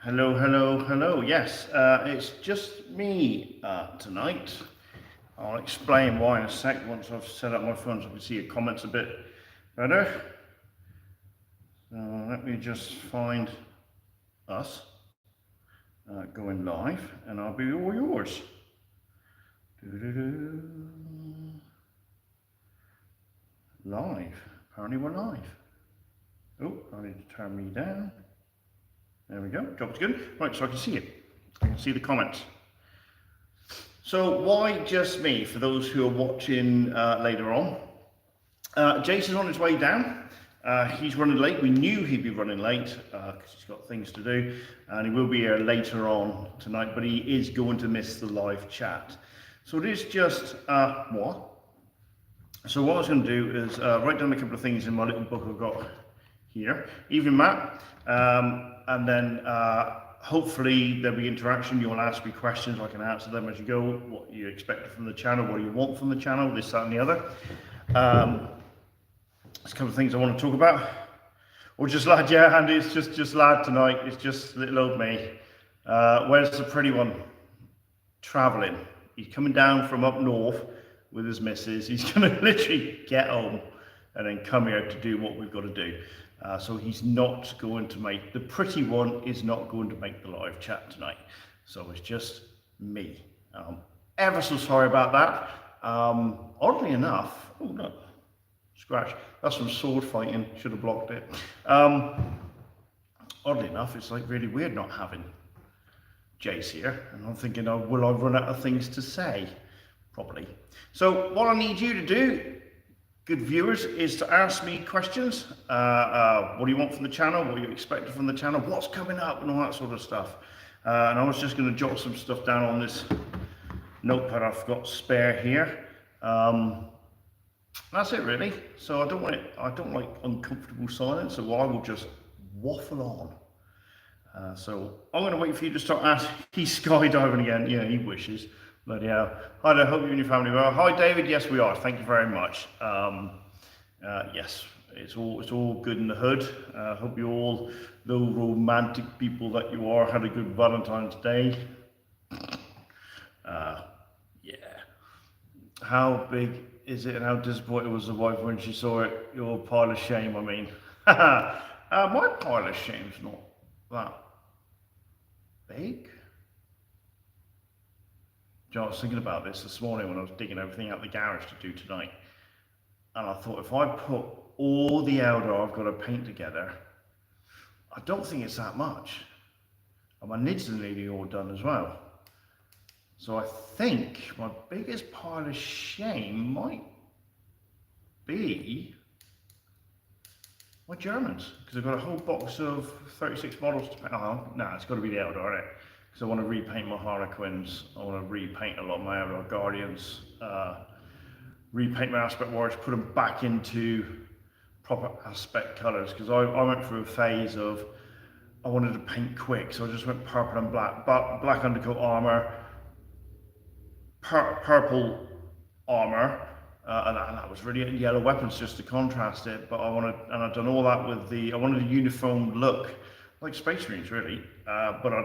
Hello, hello, hello. Yes, it's just me tonight. I'll explain why in a sec once I've set up my phone so I can see your comments a bit better. So let me just find us going live and I'll be all yours. Live. Apparently we're live. Oh, I need to turn me down. There we go, job's good. Right, so I can see it. I can see the comments. So why just me, for those who are watching later on? Jason's on his way down. He's running late. We knew he'd be running late because he's got things to do, and he will be here later on tonight, but he is going to miss the live chat. So it is just, what? So what I was going to do is write down a couple of things in my little book I've got here. Evening, Matt. And then hopefully there'll be interaction. You'll ask me questions. I can answer them as you go. What you expect from the channel, what do you want from the channel, this, that, and the other. There's a couple of things I want to talk about. Or just lad, yeah, Andy, it's just lad tonight. It's just little old me. Where's the pretty one? Travelling. He's coming down from up north with his missus. He's going to literally get home and then come here to do what we've got to do. So he's not going to make, the pretty one is not going to make the live chat tonight. So it's just me. Ever so sorry about that. Oddly enough, oh no, scratch. That's from sword fighting, should have blocked it. Oddly enough, it's like really weird not having Jace here. And I'm thinking, oh, will I run out of things to say? Probably. So what I need you to do, good viewers, is to ask me questions. What do you want from the channel? What are you expecting from the channel? What's coming up and all that sort of stuff. And I was just going to jot some stuff down on this notepad I've got spare here. That's it really. So I don't like uncomfortable silence, so I will just waffle on. So I'm going to wait for you to start asking. He's skydiving again. Yeah, he wishes. Bloody hell. Hi there, hope you and your family well. Hi David, yes we are, thank you very much. Yes, it's all good in the hood. Hope you all, the romantic people that you are, had a good Valentine's Day. Yeah. How big is it and how disappointed was the wife when she saw it? Your pile of shame, I mean. My pile of shame's not that big. I was thinking about this morning when I was digging everything out the garage to do tonight, and I thought if I put all the Eldar I've got to paint together, I don't think it's that much, and my nids are nearly all done as well. So I think my biggest pile of shame might be my Germans, because I've got a whole box of 36 models to paint. Oh, no, it's got to be the Eldar, isn't it? Because I want to repaint my Harlequins, I want to repaint a lot of my Eldar Guardians, repaint my Aspect Warriors, put them back into proper Aspect colours, because I went through a phase of, I wanted to paint quick, so I just went purple and black, black undercoat armour, purple armour, and that was really yellow weapons just to contrast it, but I've done all that with I wanted a uniform look, like Space Marines really, but I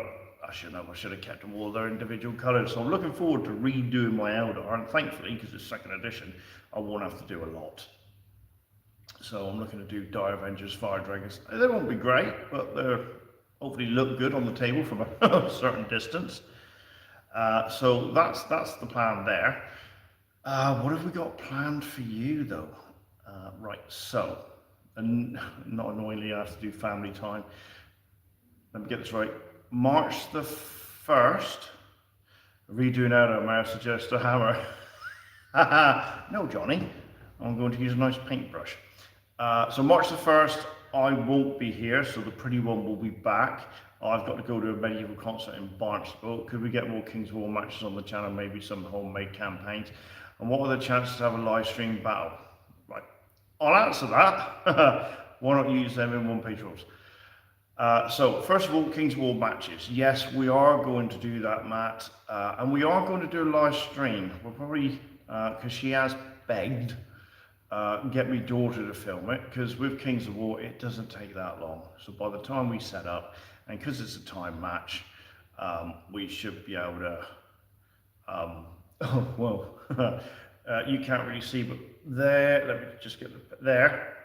should have kept them all their individual colours. So I'm looking forward to redoing my Eldar, and thankfully, because it's second edition, I won't have to do a lot. So I'm looking to do Dire Avengers, Fire Dragons. They won't be great, but they'll hopefully look good on the table from a certain distance. So that's the plan there. What have we got planned for you though? Right, so, and not annoyingly, I have to do family time. Let me get this right. March the 1st, redoing out may I suggest a hammer? No, Johnny, I'm going to use a nice paintbrush. So March the 1st, I won't be here, so the pretty one will be back. I've got to go to a medieval concert in Barnstable. Could we get more King's War matches on the channel, maybe some homemade campaigns? And what are the chances to have a live stream battle? Right, I'll answer that. Why not use them in one-page rules? So first of all, King's War matches. Yes, we are going to do that, Matt, and we are going to do a live stream. We'll probably, because she has begged, get my daughter to film it, because with Kings of War it doesn't take that long. So by the time we set up, and because it's a time match, we should be able to oh well, you can't really see, but there, let me just get there,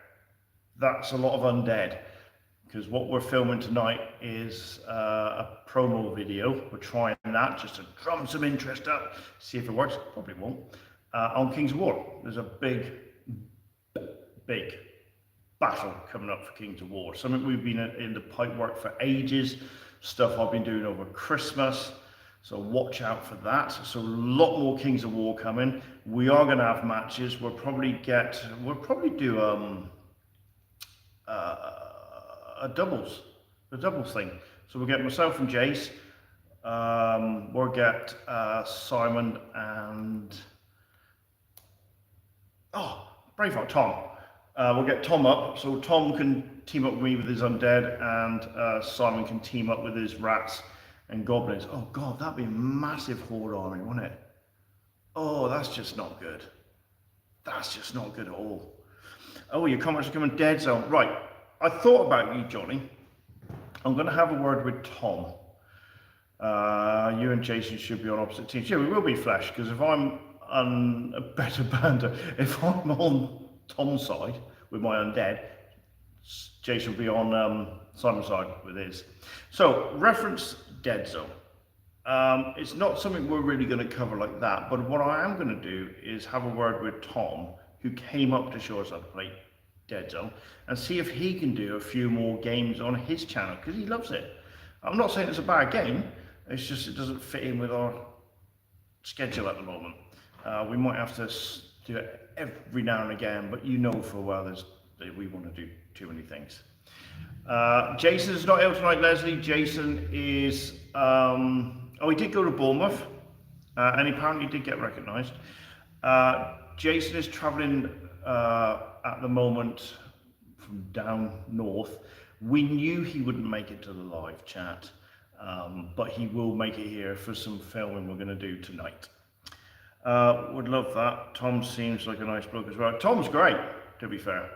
that's a lot of undead, because what we're filming tonight is a promo video. We're trying that just to drum some interest up, see if it works. Probably won't. On Kings of War, there's a big battle coming up for Kings of War. Something we've been in the pipe work for ages, stuff I've been doing over Christmas. So watch out for that. So a lot more Kings of War coming. We are going to have matches. We'll probably do a doubles thing. So we'll get myself and Jace. We'll get Simon and Braveheart Tom. We'll get Tom up, so Tom can team up with me with his undead, and Simon can team up with his rats and goblins. Oh god, that'd be a massive horde army, wouldn't it? Oh, that's just not good. That's just not good at all. Oh, your comments are coming dead zone. Right, I thought about you, Johnny. I'm going to have a word with Tom. You and Jason should be on opposite teams. Yeah, we will be Flesh, because if I'm on a better bander, if I'm on Tom's side with my undead, Jason will be on Simon's side with his. So, reference Dead Zone. It's not something we're really going to cover like that, but what I am going to do is have a word with Tom, who came up to show us how to play Dead Zone, and see if he can do a few more games on his channel, because he loves it. I'm not saying it's a bad game, it's just it doesn't fit in with our schedule at the moment. We might have to do it every now and again, but you know for a while we want to do too many things. Jason's not ill tonight, Leslie. Jason is, he did go to Bournemouth, and he apparently did get recognised. Jason is travelling at the moment from down north. We knew he wouldn't make it to the live chat, but he will make it here for some filming we're going to do tonight. Would love that. Tom seems like a nice bloke as well. Tom's great, to be fair.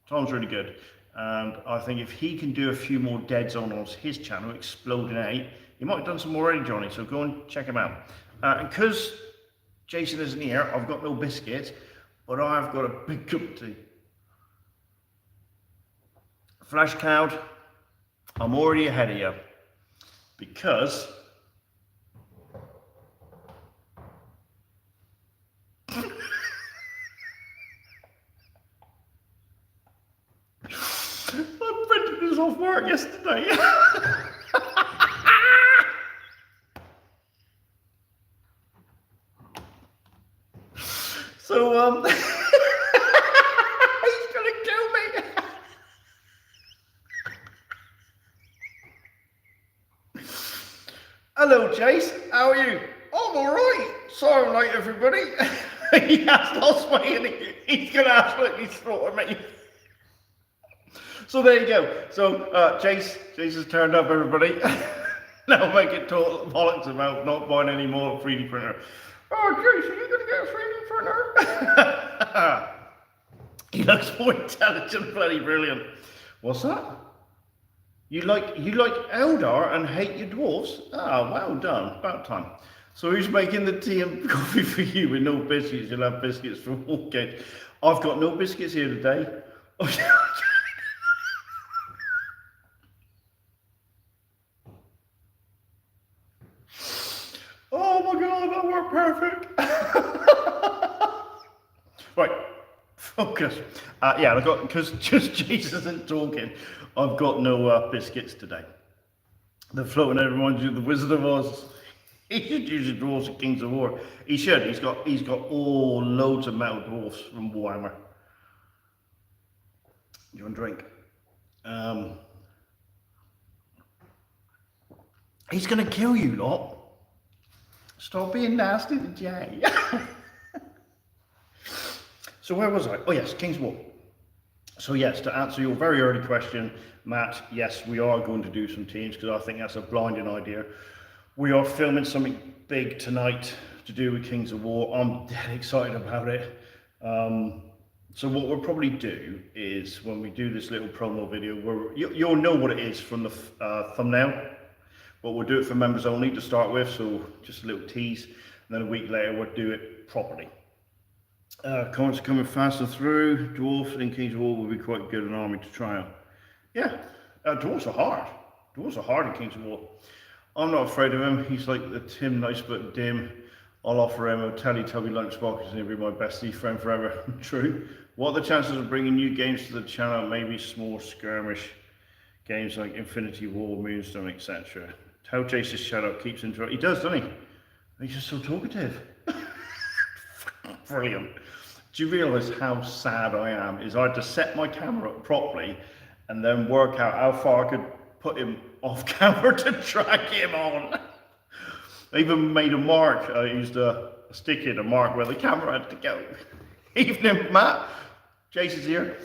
Tom's really good. And I think if he can do a few more Dead Zone on his channel, Exploding 8, he might have done some already, Johnny, so go and check him out. And because Jason isn't here, I've got no biscuits, but I've got a big cup of tea. Flash Cloud, I'm already ahead of you, because I printed this off work yesterday. So, he's gonna kill me. Hello, Chase. How are you? I'm all right. Sorry I'm late, everybody. He has lost weight and he's gonna absolutely slaughter me. So there you go. So Chase has turned up, everybody. Now make it total bollocks about not buying any more 3D printer. Oh, Chase, are you going to get a 3D printer? He looks more intelligent, bloody brilliant. What's that? You like Eldar and hate your dwarves? Ah, well done. About time. So who's making the tea and coffee for you with no biscuits? You'll have biscuits from Walgate. I've got no biscuits here today. Oh my god, that worked perfect. Right, focus. Yeah, I've got, because just Jesus isn't talking, I've got no biscuits today. They're floating out, reminds you of the Wizard of Oz. He should use the dwarves at Kings of War. He should. He's got loads of metal dwarfs from Warhammer. You want a drink? He's gonna kill you lot. Stop being nasty to Jay. So where was I? Oh yes, King's War. So yes, to answer your very early question, Matt, yes, we are going to do some teams, because I think that's a blinding idea. We are filming something big tonight to do with Kings of War. I'm dead excited about it. So what we'll probably do is when we do this little promo video, you'll know what it is from the thumbnail, but we'll do it for members only to start with, so just a little tease, and then a week later we'll do it properly. Comments are coming faster through. Dwarfs in King's War will be quite good an army to try out. Yeah, dwarves are hard. Dwarves are hard in King's War. I'm not afraid of him. He's like the Tim Nice but dim. I'll offer him a Teletubby lunchbox and he'll be my bestie friend forever. True. What are the chances of bringing new games to the channel? Maybe small skirmish games like Infinity War, Moonstone, etc. How Jace's shadow keeps interrupting. He does, doesn't he? He's just so talkative. Brilliant. Do you realise how sad I am? Is I had to set my camera up properly and then work out how far I could put him off camera to track him on. I even made a mark. I used a stick in a mark where the camera had to go. Evening, Matt. Jason's here.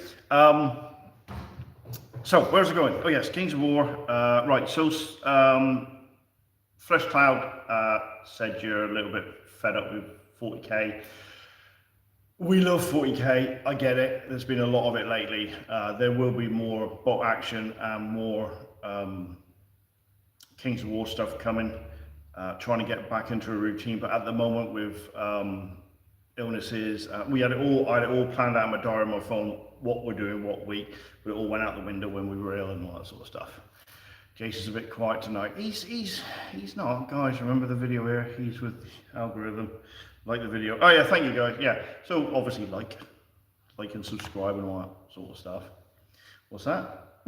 So, where's it going? Oh yes, Kings of War. Right, so Flesh Cloud said you're a little bit fed up with 40k. We love 40k, I get it. There's been a lot of it lately. There will be more bot action and more Kings of War stuff coming. Trying to get back into a routine, but at the moment with illnesses, I had it all planned out in my diary on my phone, what we're doing, what week, but it all went out the window when we were ill and all that sort of stuff. Jason's a bit quiet tonight. He's not, guys, remember the video here? He's with the algorithm. Like the video. Oh yeah, thank you guys. Yeah, so obviously like and subscribe and all that sort of stuff. What's that?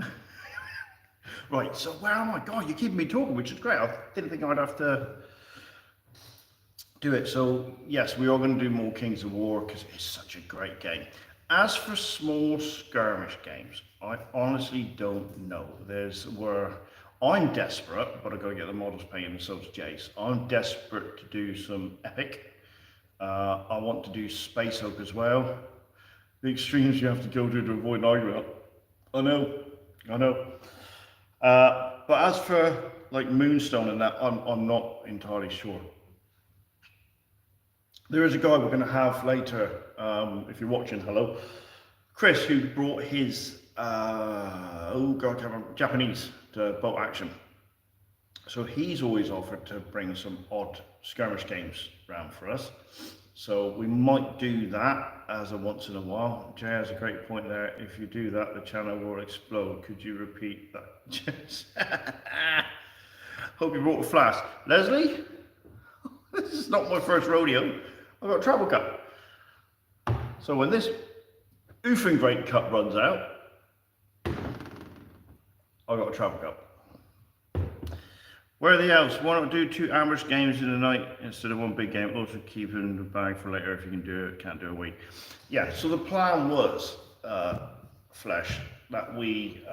Right, so where am I? God, you're keeping me talking, which is great. I didn't think I'd have to do it. So yes, we are going to do more Kings of War because it's such a great game. As for small skirmish games, I honestly don't know. I'm desperate, but I've got to get the models painted and so is Jace. I'm desperate to do some epic. I want to do Space Hulk as well. The extremes you have to go to avoid an argument. I know. But as for like Moonstone and that, I'm not entirely sure. There is a guy we're going to have later, if you're watching, hello, Chris, who brought his, Japanese to boat action. So he's always offered to bring some odd skirmish games around for us. So we might do that as a once in a while. Jay has a great point there. If you do that, the channel will explode. Could you repeat that? Hope you brought a flask. Leslie, this is not my first rodeo. I've got a travel cup. So when this oofing great cup runs out, I've got a travel cup. Where are the elves? Why not do 2 ambush games in a night instead of 1 big game? Also keep it in the bag for later if you can do it, can't do a week. Yeah, so the plan was, Flesh, that we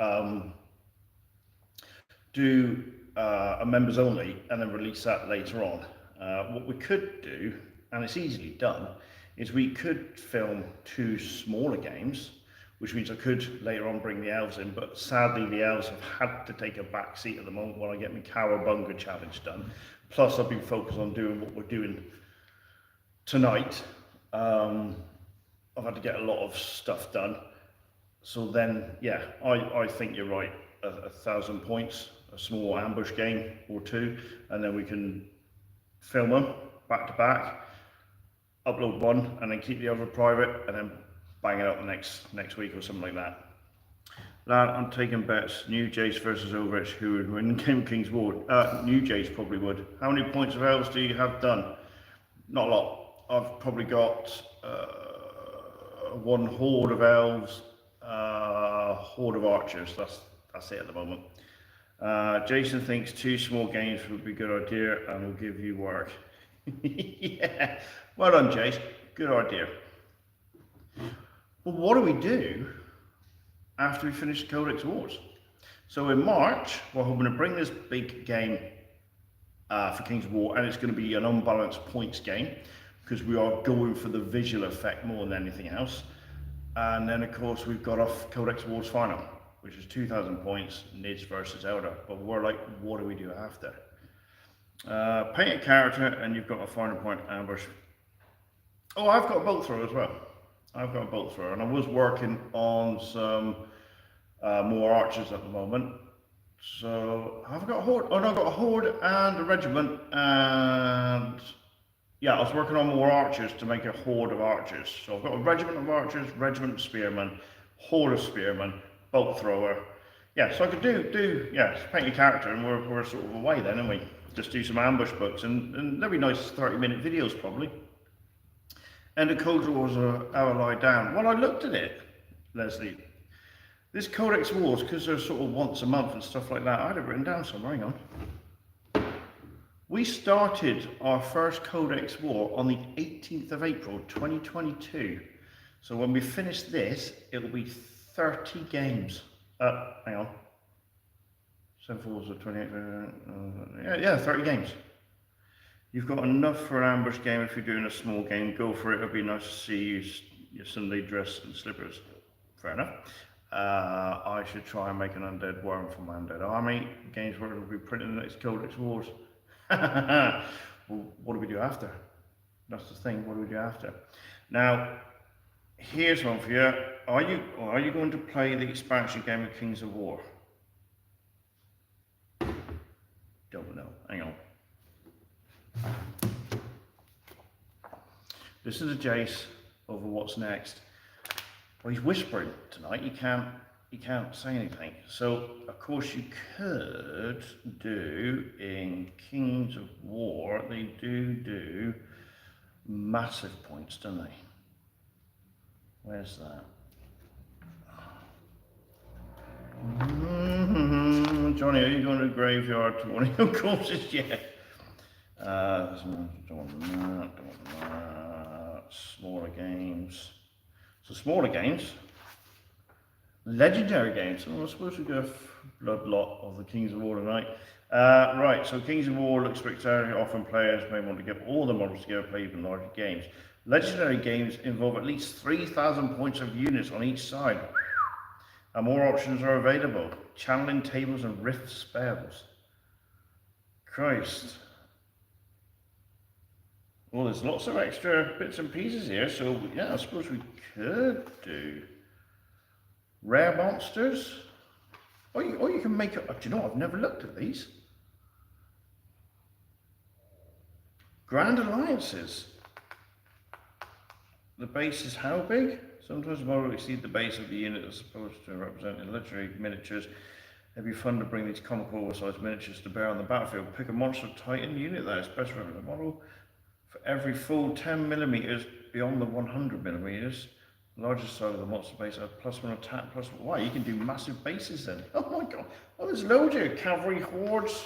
do a members only and then release that later on. What we could do, and it's easily done, is we could film 2 smaller games, which means I could later on bring the elves in, but sadly the elves have had to take a back seat at the moment while I get my Cowabunga challenge done. Plus I've been focused on doing what we're doing tonight. I've had to get a lot of stuff done. So then, yeah, I think you're right, 1,000 points, a small ambush game or 2, and then we can film them back to back, upload one, and then keep the other private, and then bang it up the next week or something like that. Lad, I'm taking bets. New Jace versus Overwatch, who would win King's War? New Jace probably would. How many points of elves do you have done? Not a lot. I've probably got 1 horde of elves, horde of archers. That's it at the moment. Jason thinks 2 small games would be a good idea and will give you work. Yeah, well done, Jace. Good idea. Well, what do we do after we finish the Codex Wars? So in March, we're hoping to bring this big game for Kings of War, and it's going to be an unbalanced points game because we are going for the visual effect more than anything else. And then, of course, we've got off Codex Wars final, which is 2,000 points, Nids versus Elder. But we're like, what do we do after? Paint a character, and you've got a final point ambush. Oh, I've got a bolt thrower as well. I've got a bolt thrower, and I was working on some more archers at the moment. So I've got a horde. Oh no, I've got a horde and a regiment, and yeah, I was working on more archers to make a horde of archers. So I've got a regiment of archers, regiment of spearmen, horde of spearmen, bolt thrower. Yeah, so I could yeah, paint your character, and we're sort of away then, and we just do some ambush books, and they'll be nice 30-minute videos probably. And the Cold Wars are lie down. Well, I looked at it, Leslie. This Codex Wars, because they're sort of once a month and stuff like that, I had it written down somewhere, hang on. We started our first Codex War on the 18th of April, 2022. So when we finish this, it'll be 30 games. Hang on. 7 4s are 28, yeah, 30 games. You've got enough for an ambush game. If you're doing a small game, go for it. It'll be nice to see you, your Sunday dress and slippers. Fair enough. I should try and make an undead worm for my undead army. Games where it will be printed in the next Codex Wars. Well, what do we do after? That's the thing. What do we do after? Now, here's one for you. Are you going to play the expansion game of Kings of War? Don't know. Hang on. This is a Jace over what's next. Well, he's whispering tonight. He can't say anything. So of course you could do in Kings of War. They do massive points, don't they? Where's that? Johnny, are you going to the graveyard to one of your courses yet? Don't want that. Smaller games. So smaller games, legendary games. So I suppose we go blood lot of the Kings of War tonight. Right, so Kings of War looks spectacular. Often players may want to get all the models together, play even larger games. Legendary games involve at least 3,000 points of units on each side. And more options are available. Channeling tables and rift spells. Christ. Well, there's lots of extra bits and pieces here, so yeah, I suppose we could do rare monsters. Or you can make it. Do you know, I've never looked at these. Grand alliances. The base is how big? Sometimes the model exceeds the base of the unit that's supposed to represent in literary miniatures. It'd be fun to bring these comical oversized miniatures to bear on the battlefield. Pick a monster Titan unit that is best for the model. For every full 10 millimeters beyond the 100 millimeters, the largest side of the monster base has +1 attack, +1. Why? You can do massive bases then. Oh my god. Oh, there's loads here. Cavalry hordes.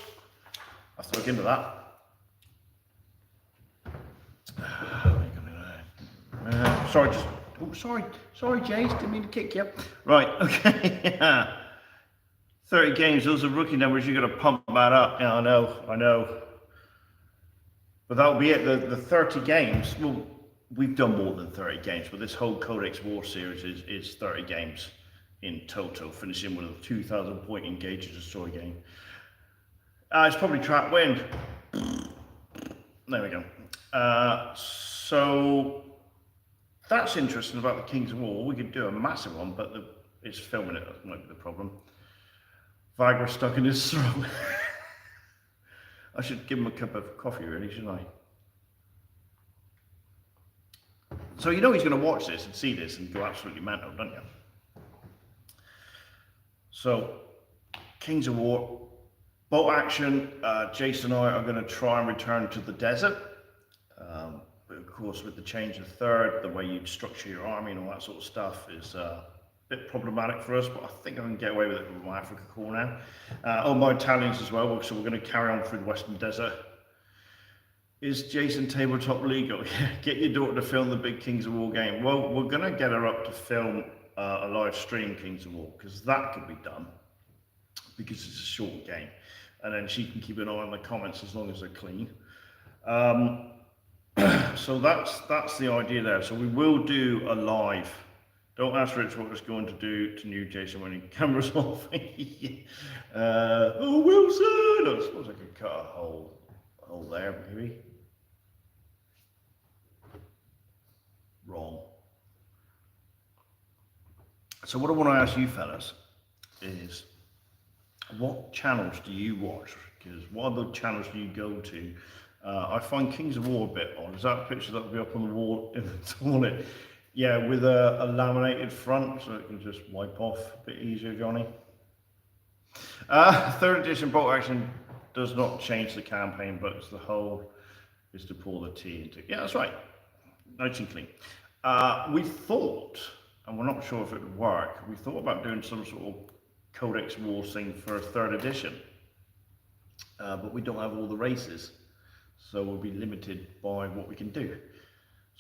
I'll have to look into that. Sorry, Jace, didn't mean to kick you. Right, okay. 30 games, those are rookie numbers. You've got to pump that up. Yeah, I know. But that'll be it. The 30 games, well, we've done more than 30 games, but this whole Codex War series is 30 games in total, finishing with a 2,000 point engage and destroy game. It's probably trap wind. There we go. So that's interesting about the Kings of War. We could do a massive one, but it's filming it. That might be the problem. Viagra stuck in his throat. I should give him a cup of coffee, really, shouldn't I? So you know he's going to watch this and see this and go absolutely mental, don't you? So, Kings of War, boat action. Jason and I are going to try and return to the desert. But of course, with the change of third, the way you structure your army and all that sort of stuff is a bit problematic for us, but I think I can get away with it with my Africa Corps now. My Italians as well, so we're going to carry on through the Western Desert. Is Jason tabletop legal? Get your daughter to film the big Kings of War game. Well, we're going to get her up to film a live stream Kings of War, because that could be done, because it's a short game. And then she can keep an eye on the comments as long as they're clean. So that's the idea there. So we will do a live. Don't ask Rich what it's going to do to new Jason when he camera's off. Oh, Wilson! I suppose I could cut a hole there, maybe. Wrong. So what I want to ask you fellas is, what channels do you watch? Because what other channels do you go to? I find Kings of War a bit odd. Is that a picture that will be up on the wall in the toilet? Yeah, with a laminated front, so it can just wipe off a bit easier, Johnny. Third edition bolt action does not change the campaign, but it's the whole is to pour the tea into. Yeah, that's right. Nice and clean. We thought, and we're not sure if it would work, we thought about doing some sort of Codex Wars thing for third edition, but we don't have all the races, so we'll be limited by what we can do.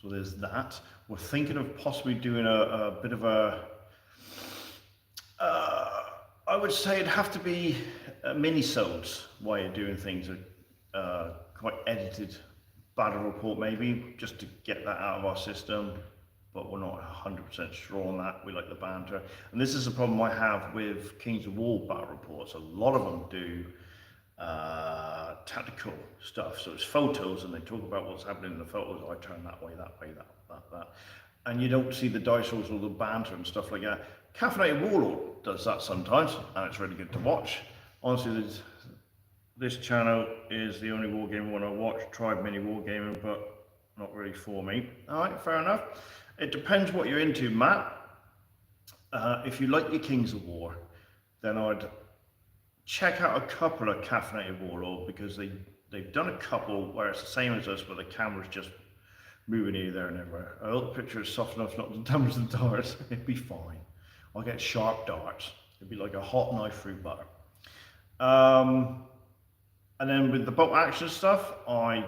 So there's that. We're thinking of possibly doing a bit of a, I would say it'd have to be a mini-sodes way of doing things, quite edited battle report maybe, just to get that out of our system, but we're not 100% sure on that. We like the banter. And this is a problem I have with Kings of War battle reports. A lot of them do tactical stuff, so it's photos and they talk about what's happening in the photos. I turn that way, that, and you don't see the dice rolls or the banter and stuff like that. Caffeinated Warlord does that sometimes, and it's really good to watch. Honestly, this channel is the only wargaming one I watch. Tried mini wargaming, but not really for me. All right, fair enough. It depends what you're into, Matt. If you like your Kings of War, then I'd check out a couple of Caffeinated Warlord, because they've done a couple where it's the same as us, where the camera's just moving here, there and everywhere. I hope the picture is soft enough not to damage the darts. It'd be fine. I'll get sharp darts. It'd be like a hot knife through butter. And then with the bolt action stuff, I've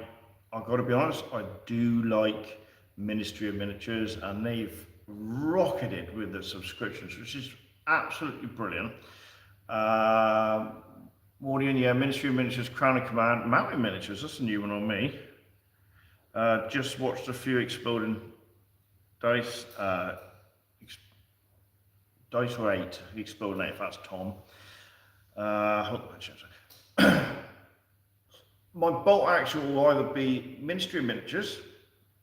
got to be honest, I do like Ministry of Miniatures, and they've rocketed with the subscriptions, which is absolutely brilliant. Morning, yeah, Ministry of Miniatures, Crown of Command, Mountain Miniatures, that's a new one on me. Just watched a few exploding dice, dice or 8, exploding 8, if that's Tom. My bolt action will either be Ministry of Miniatures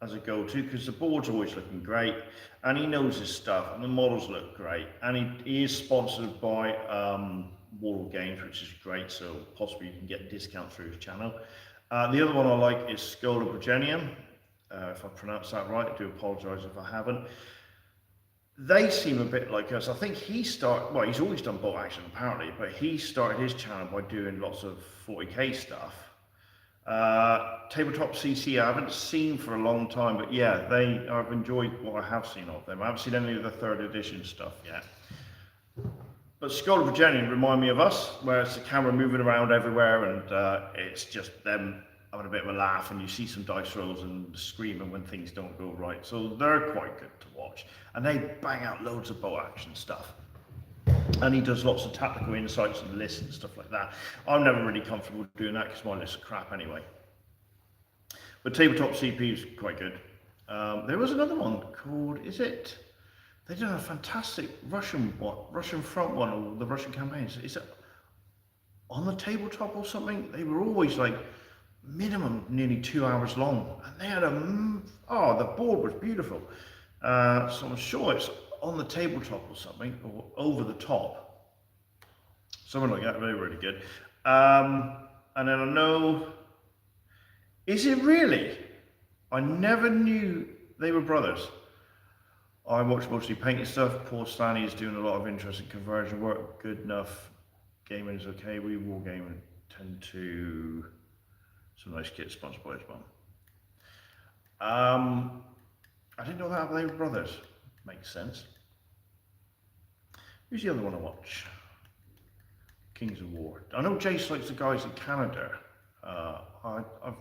as a go-to, because the board's always looking great, and he knows his stuff, and the models look great, and he is sponsored by Battle Wargaming, which is great, so possibly you can get a discount through his channel. The other one I like is Skull of Progenium, if I pronounce that right. I do apologise if I haven't. They seem a bit like us. I think he's always done bolt action apparently, but he started his channel by doing lots of 40k stuff. Tabletop CC I haven't seen for a long time, but yeah, I've enjoyed what I have seen of them. I haven't seen any of the third edition stuff yet. But Skull of Virginia remind me of us, where it's the camera moving around everywhere, and it's just them having a bit of a laugh, and you see some dice rolls and screaming when things don't go right. So they're quite good to watch, and they bang out loads of bow action stuff. And he does lots of tactical insights and lists and stuff like that. I'm never really comfortable doing that because my lists are crap anyway. But Tabletop CP is quite good. There was another one called, they did a fantastic Russian front one, or the Russian campaigns. Is it on the tabletop or something? They were always like minimum nearly 2 hours long, and they had the board was beautiful. So I'm sure it's on the tabletop or something, or over the top, something like that. Really, really good. And then I know, is it really? I never knew they were brothers. I watch mostly painting stuff. Paul Stanley is doing a lot of interesting conversion work. Good enough. Gaming is okay. We Wargaming tend to some nice kits sponsored by his mum. I didn't know that they were brothers. Makes sense. Who's the other one I watch? Kings of War. I know Jace likes the guys in Canada. I've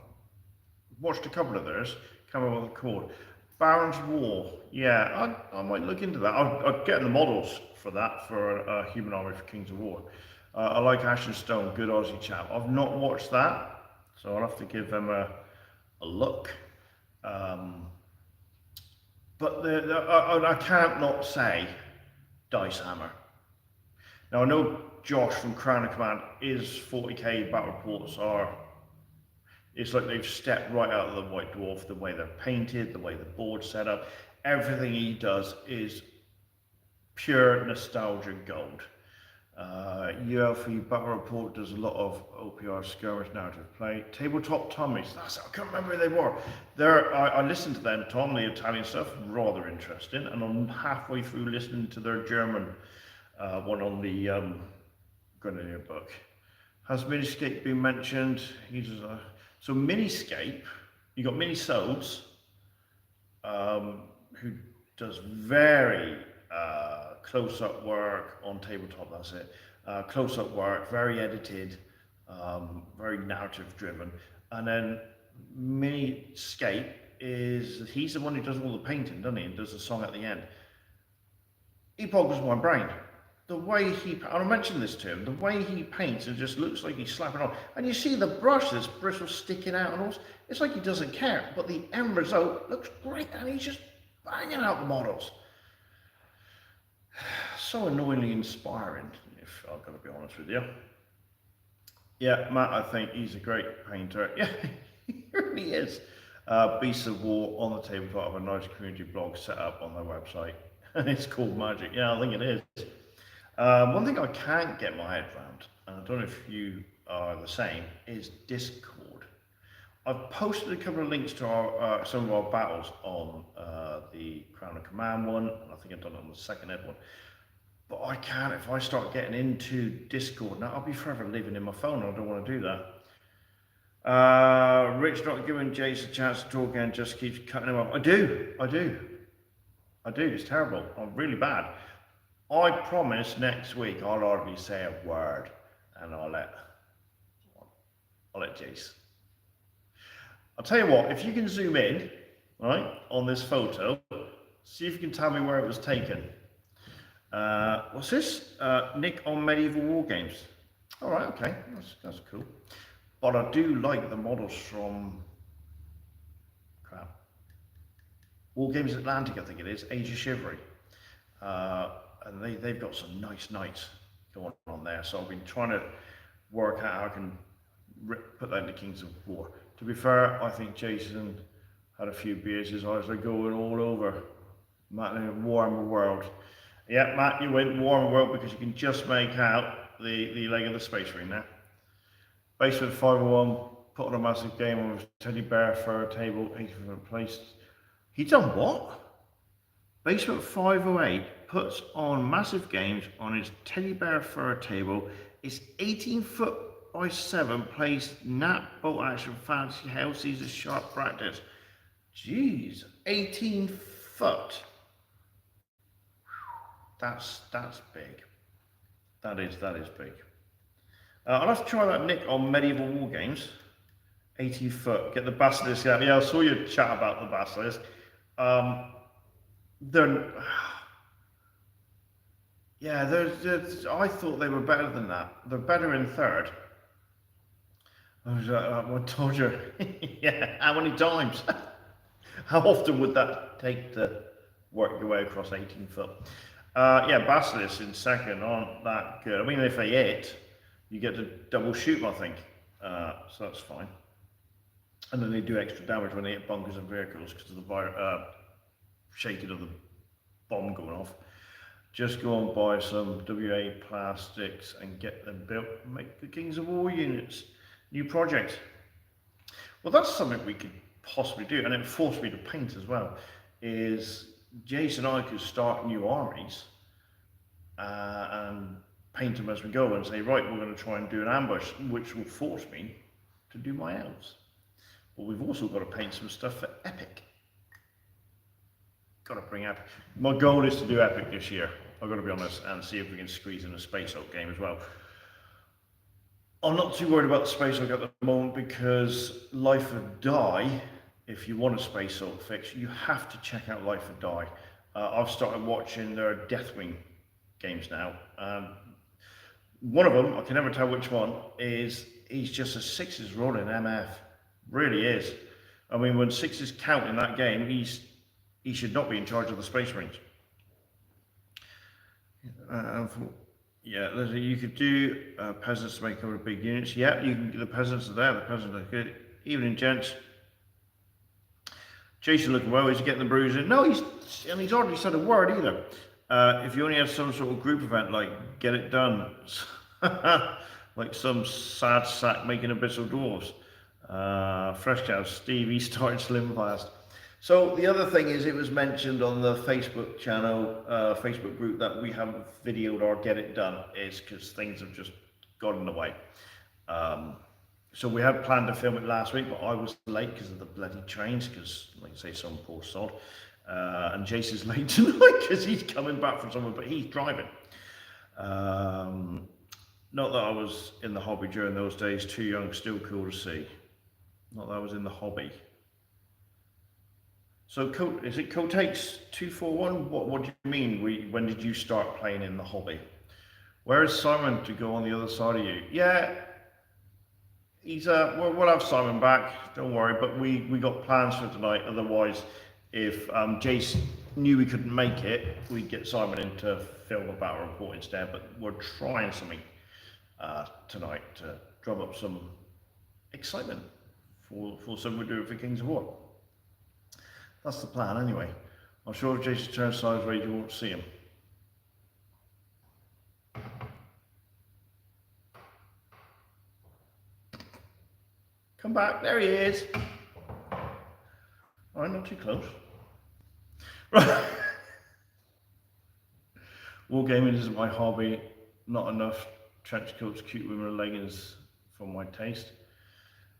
watched a couple of theirs. Can't remember what they're called. Baron's War. Yeah, I might look into that. I'll get the models for that, for a Human Army for Kings of War. I like Ash and Stone, good Aussie chap. I've not watched that, so I'll have to give them a look. But I can't not say Dice Hammer. Now I know Josh from Crown of Command, his 40k battle reports it's like they've stepped right out of the White Dwarf, the way they're painted, the way the board's set up. Everything he does is pure nostalgia gold. ULV Battle Report does a lot of OPR skirmish narrative play. Tabletop Tommies, I can't remember who they were. I listened to them, Tom, the Italian stuff, rather interesting, and I'm halfway through listening to their German one on the Grenadier book. Has Miniscape been mentioned? So Miniscape, you got Mini Souls, who does very close-up work on tabletop, that's it. Close-up work, very edited, very narrative-driven. And then Miniscape he's the one who does all the painting, doesn't he? And does the song at the end. He boggles my brain. The way and I mentioned this to him, the way he paints, it just looks like he's slapping on. And you see the brush, this bristle sticking out and all. It's like he doesn't care, but the end result looks great, and he's just banging out the models. So annoyingly inspiring, if I've got to be honest with you. Yeah, Matt, I think he's a great painter. Yeah, he really is. Beasts of War on the tabletop of a nice community blog set up on their website. And it's called Magic. Yeah, I think it is. One thing I can't get my head around, and I don't know if you are the same, is Discord. I've posted a couple of links to some of our battles on the Crown of Command one, and I think I've done it on the Second Ed one. But I can't, if I start getting into Discord, now I'll be forever living in my phone, I don't want to do that. Rich not giving Jace a chance to talk and just keeps cutting him off. I do, it's terrible, I'm really bad. I promise next week I'll hardly say a word, and I'll let Jace. I'll tell you what, if you can zoom in, right, on this photo, see if you can tell me where it was taken. What's this? Nick on Medieval Wargames. All right, okay, that's cool. But I do like the models from Wargames Atlantic, I think it is, Age of Chivalry. And they've got some nice knights going on there. So I've been trying to work out how I can put that into Kings of War. To be fair, I think Jason had a few beers. His eyes are going all over. Matt in Warhammer World. Yeah, Matt, you went Warhammer World because you can just make out the leg of the Space Marine there. Basement 501, put on a massive game on his teddy bear for a table, 80th place. He done what? Basement 508 puts on massive games on his teddy bear fur table. It's 18 foot by 7, plays nap, bolt action, fancy house, sees sharp practice. Jeez, 18 foot. That's big. That is big. I'll have to try that, Nick, on Medieval Wargames. 18 foot. Get the Basilisk out. Yeah, I saw your chat about the Basilisk. I thought they were better than that. They're better in third. I told you. Yeah, how many times? How often would that take to work your way across 18 foot? Yeah, Basilisk in second aren't that good. I mean, if they hit, you get to double shoot them, I think. So that's fine. And then they do extra damage when they hit bunkers and vehicles because of the shaking of the bomb going off. Just go and buy some WA plastics and get them built and make the Kings of War units. New project. Well, that's something we could possibly do, and it forced me to paint as well, is Jason and I could start new armies and paint them as we go and say, right, we're going to try and do an ambush, which will force me to do my elves. But we've also got to paint some stuff for Epic. Got to bring Epic. My goal is to do Epic this year, I've got to be honest, and see if we can squeeze in a Space Hulk game as well. I'm not too worried about the Space Hulk at the moment because Life or Die, if you want a Space Hulk fix, you have to check out Life or Die. I've started watching their Deathwing games now. One of them, I can never tell which one, he's just a sixes rolling MF. Really is. I mean, when sixes count in that game, he should not be in charge of the Space Marines. Yeah, you could do peasants to make over big units. Yeah, you can. The peasants are there. The peasants are good. Evening, gents. Jason looking well. Is he getting the bruise in? No, he's hardly said a word either. If you only had some sort of group event, like get it done, like some sad sack making abyssal dwarves. Fresh cows, Stevie started slim fast. So the other thing is, it was mentioned on the Facebook channel, Facebook group, that we haven't videoed our get it done, is because things have just got in the way. So we had planned to film it last week, but I was late because of the bloody trains, because, like I say, some poor sod. And Jason's late tonight because he's coming back from somewhere, but he's driving. Not that I was in the hobby during those days, too young, still cool to see. Not that I was in the hobby. So, is it Cotates 241? What do you mean? When did you start playing in the hobby? Where is Simon to go on the other side of you? Yeah, he's we'll have Simon back. Don't worry. But we got plans for tonight. Otherwise, if Jace knew we couldn't make it, we'd get Simon in to film a battle report instead. But we're trying something tonight to drum up some excitement for something we're doing for Kings of War. That's the plan, anyway. I'm sure if Jason turns sideways, you won't see him. Come back, there he is. All right, not too close. Right. Wargaming isn't my hobby. Not enough trench coats, cute women, and leggings for my taste.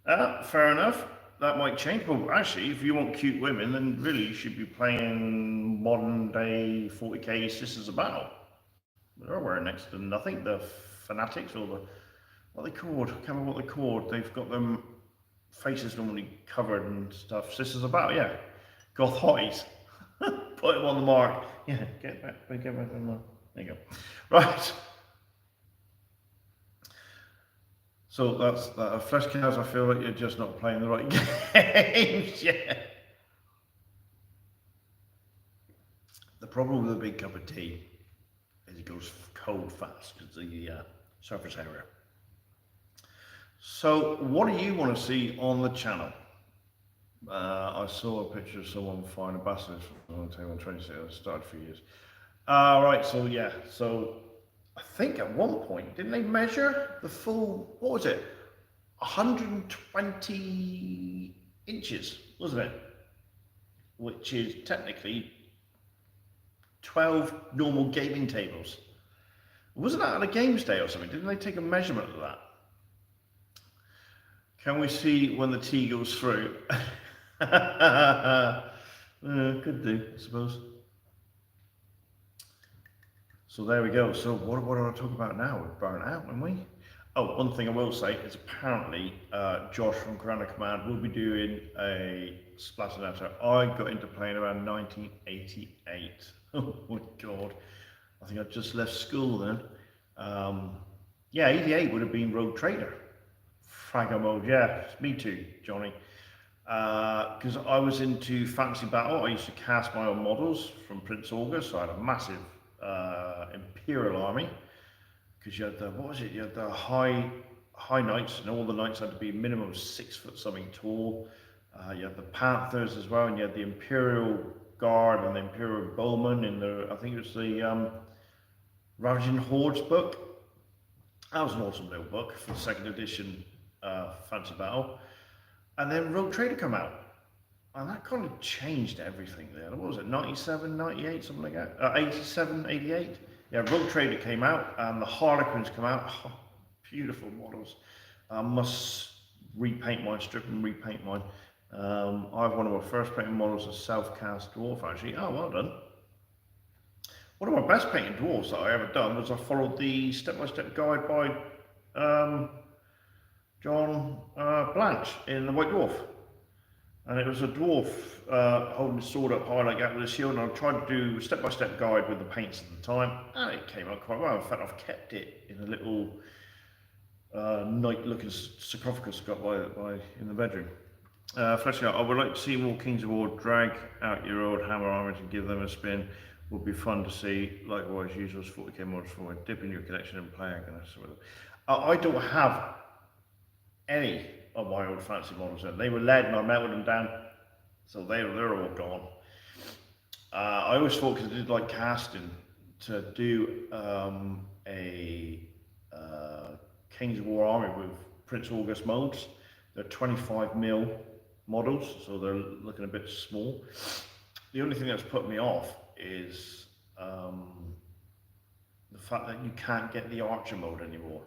Fair enough. That might change. Well, actually, if you want cute women, then really you should be playing modern day 40k Sisters of Battle. They're wearing next to nothing. The Fanatics, or what are they called? I can't remember what they're called. They've got them faces normally covered and stuff. Sisters of Battle, yeah. Goth hotties. Put them on the mark. Yeah, get back on the mark. There you go. Right. So that's that. Fresh cows, I feel like you're just not playing the right games. Yeah. The problem with a big cup of tea is it goes cold fast because of the surface area. So what do you want to see on the channel? I saw a picture of someone flying ambassadors from Taiwan 26. I started for years. Right, so yeah, so I think at one point, didn't they measure the full, what was it? 120 inches, wasn't it? Which is technically 12 normal gaming tables. Wasn't that on a games day or something? Didn't they take a measurement of that? Can we see when the tea goes through? Could do, I suppose. So there we go. So what do I talk about now? We're burnt out, aren't we? Oh, one thing I will say is apparently Josh from Commander Command will be doing a Splatter. I got into playing around 1988. Oh my God. I think I just left school then. Yeah, 88 would have been Rogue Trader. Fragger mode, yeah, me too, Johnny. Because I was into Fantasy Battle. I used to cast my own models from Prince August, so I had a massive Imperial army, because you had the, what was it, you had the high knights, and all the knights had to be minimum 6 foot something tall. You had the Panthers as well, and you had the Imperial Guard and the Imperial Bowmen in the, I think it was the Ravaging Hordes book. That was an awesome little book for the 2nd edition Fantasy Battle. And then Rogue Trader come out. And that kind of changed everything there. What was it, 97, 98, something like that? 87, 88? Yeah, Rogue Trader came out and the Harlequins come out. Oh, beautiful models. I must repaint mine, strip and repaint mine. I have one of my first painted models, a self-cast dwarf actually. Oh, well done. One of my best painted dwarves that I ever done was I followed the step-by-step guide by John Blanche in the White Dwarf. And it was a dwarf holding his sword up high like that with a shield, and I tried to do a step-by-step guide with the paints at the time, and it came out quite well. In fact, I've kept it in a little knight-looking sarcophagus got by in the bedroom. Fleshing out, I would like to see more Kings of War. Drag out your old hammer armors and give them a spin. Would be fun to see. Likewise, use those 40k models for dip in your collection and play against them. I don't have any of my old fancy models in. They were lead and I melted them down, so they're all gone. I always thought, because I did like casting to do a Kings of War army with Prince August molds. They're 25mm models, so they're looking a bit small. The only thing that's put me off is the fact that you can't get the archer mode anymore.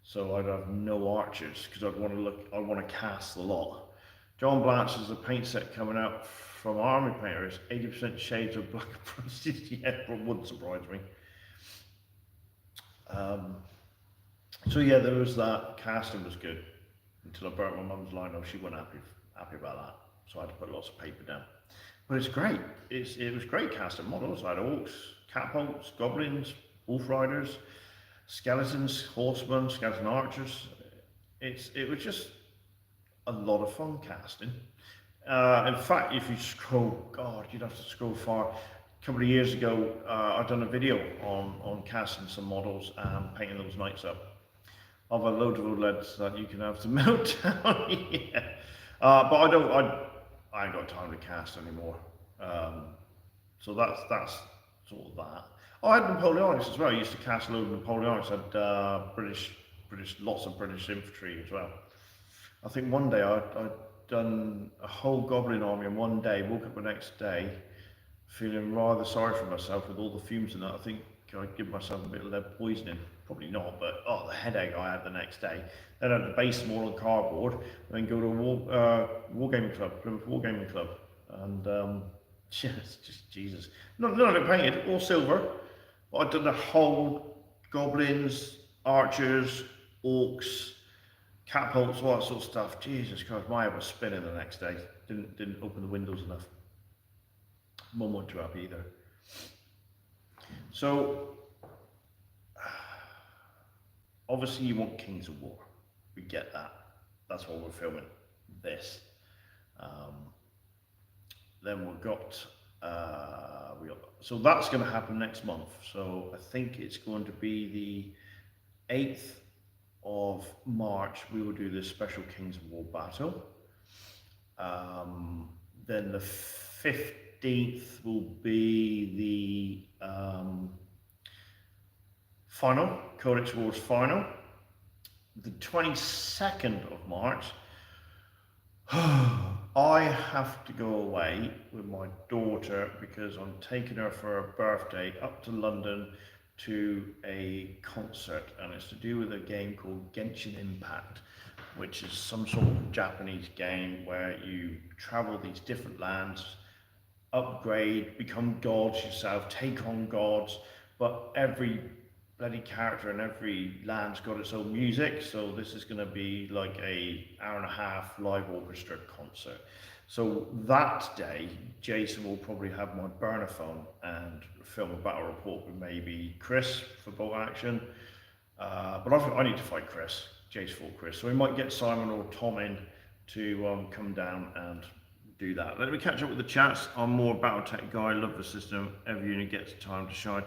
So I'd have no archers because I'd want to cast a lot. John Blanche is a paint set coming out from Army Painters, 80% shades of black and yeah, it wouldn't surprise me. So yeah, there was that. Casting was good until I burnt my mum's lino. She wasn't happy about that, so I had to put lots of paper down. But it's great. It was great casting models. I had orcs, catapults, goblins, wolf riders, skeletons, horsemen, skeleton archers. It was just a lot of fun casting. In fact, if you scroll, God, you'd have to scroll far. A couple of years ago, I'd done a video on casting some models and painting those knights up. I've a load of OLEDs that you can have to melt down. Yeah. But I ain't got time to cast anymore. So that's sort of that. Oh, I had Napoleonics as well. I used to cast a load of Napoleonics. I had British, lots of British infantry as well. I think one day I'd done a whole goblin army in one day, woke up the next day feeling rather sorry for myself with all the fumes and that. I think I'd give myself a bit of lead poisoning. Probably not, but oh, the headache I had the next day. Then I had to base them all on cardboard and then go to a Wargaming Club, Plymouth Wargaming Club. And just Jesus. None of it painted, all silver. But I'd done the whole goblins, archers, orcs, catapults, all that sort of stuff. Jesus Christ, my head was spinning the next day. Didn't open the windows enough. Mum wasn't too happy either. So, obviously you want Kings of War. We get that. That's why we're filming this. Then so that's going to happen next month. So I think it's going to be the 8th of March. We will do this special Kings of War battle. Then the 15th will be the final, Codex Wars final. The 22nd of March, I have to go away with my daughter because I'm taking her for her birthday up to London to a concert, and it's to do with a game called Genshin Impact, which is some sort of Japanese game where you travel these different lands, upgrade, become gods yourself, take on gods, but every bloody character and every land's got its own music. So this is going to be like a hour-and-a-half live orchestra concert. So that day, Jason will probably have my burner phone and film a battle report with maybe Chris for bolt action. But I need to fight Chris. Jace fought Chris, so we might get Simon or Tom in to come down and do that. Let me catch up with the chats. I'm more a BattleTech guy. Love the system. Every unit gets time to shine,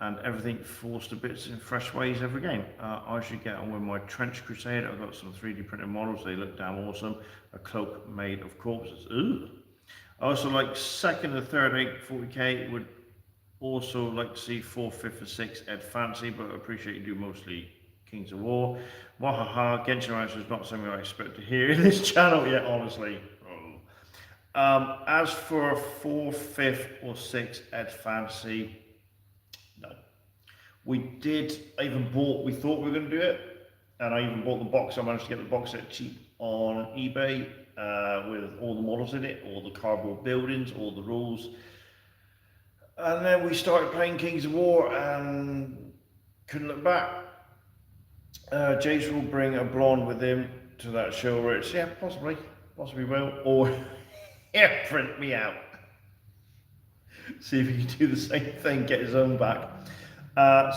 and everything falls to bits in fresh ways every game. I should get on with my Trench Crusade. I've got some 3D printed models. They look damn awesome. A cloak made of corpses. Ooh. I also like 2nd and 3rd 840k. Would also like to see 4th, 5th, and 6th Ed Fancy, but I appreciate you do mostly Kings of War. Wahaha, Genshin Impact is not something I expect to hear in this channel yet, honestly. As for 4th, 5th, or 6th Ed Fancy, no. We thought we were going to do it, and I even bought the box. I managed to get the box set cheap on eBay with all the models in it, all the cardboard buildings, all the rules. And then we started playing Kings of War and couldn't look back. Jace will bring a blonde with him to that show, Rich. Yeah, possibly will. Or yeah, print me out. See if he can do the same thing, get his own back.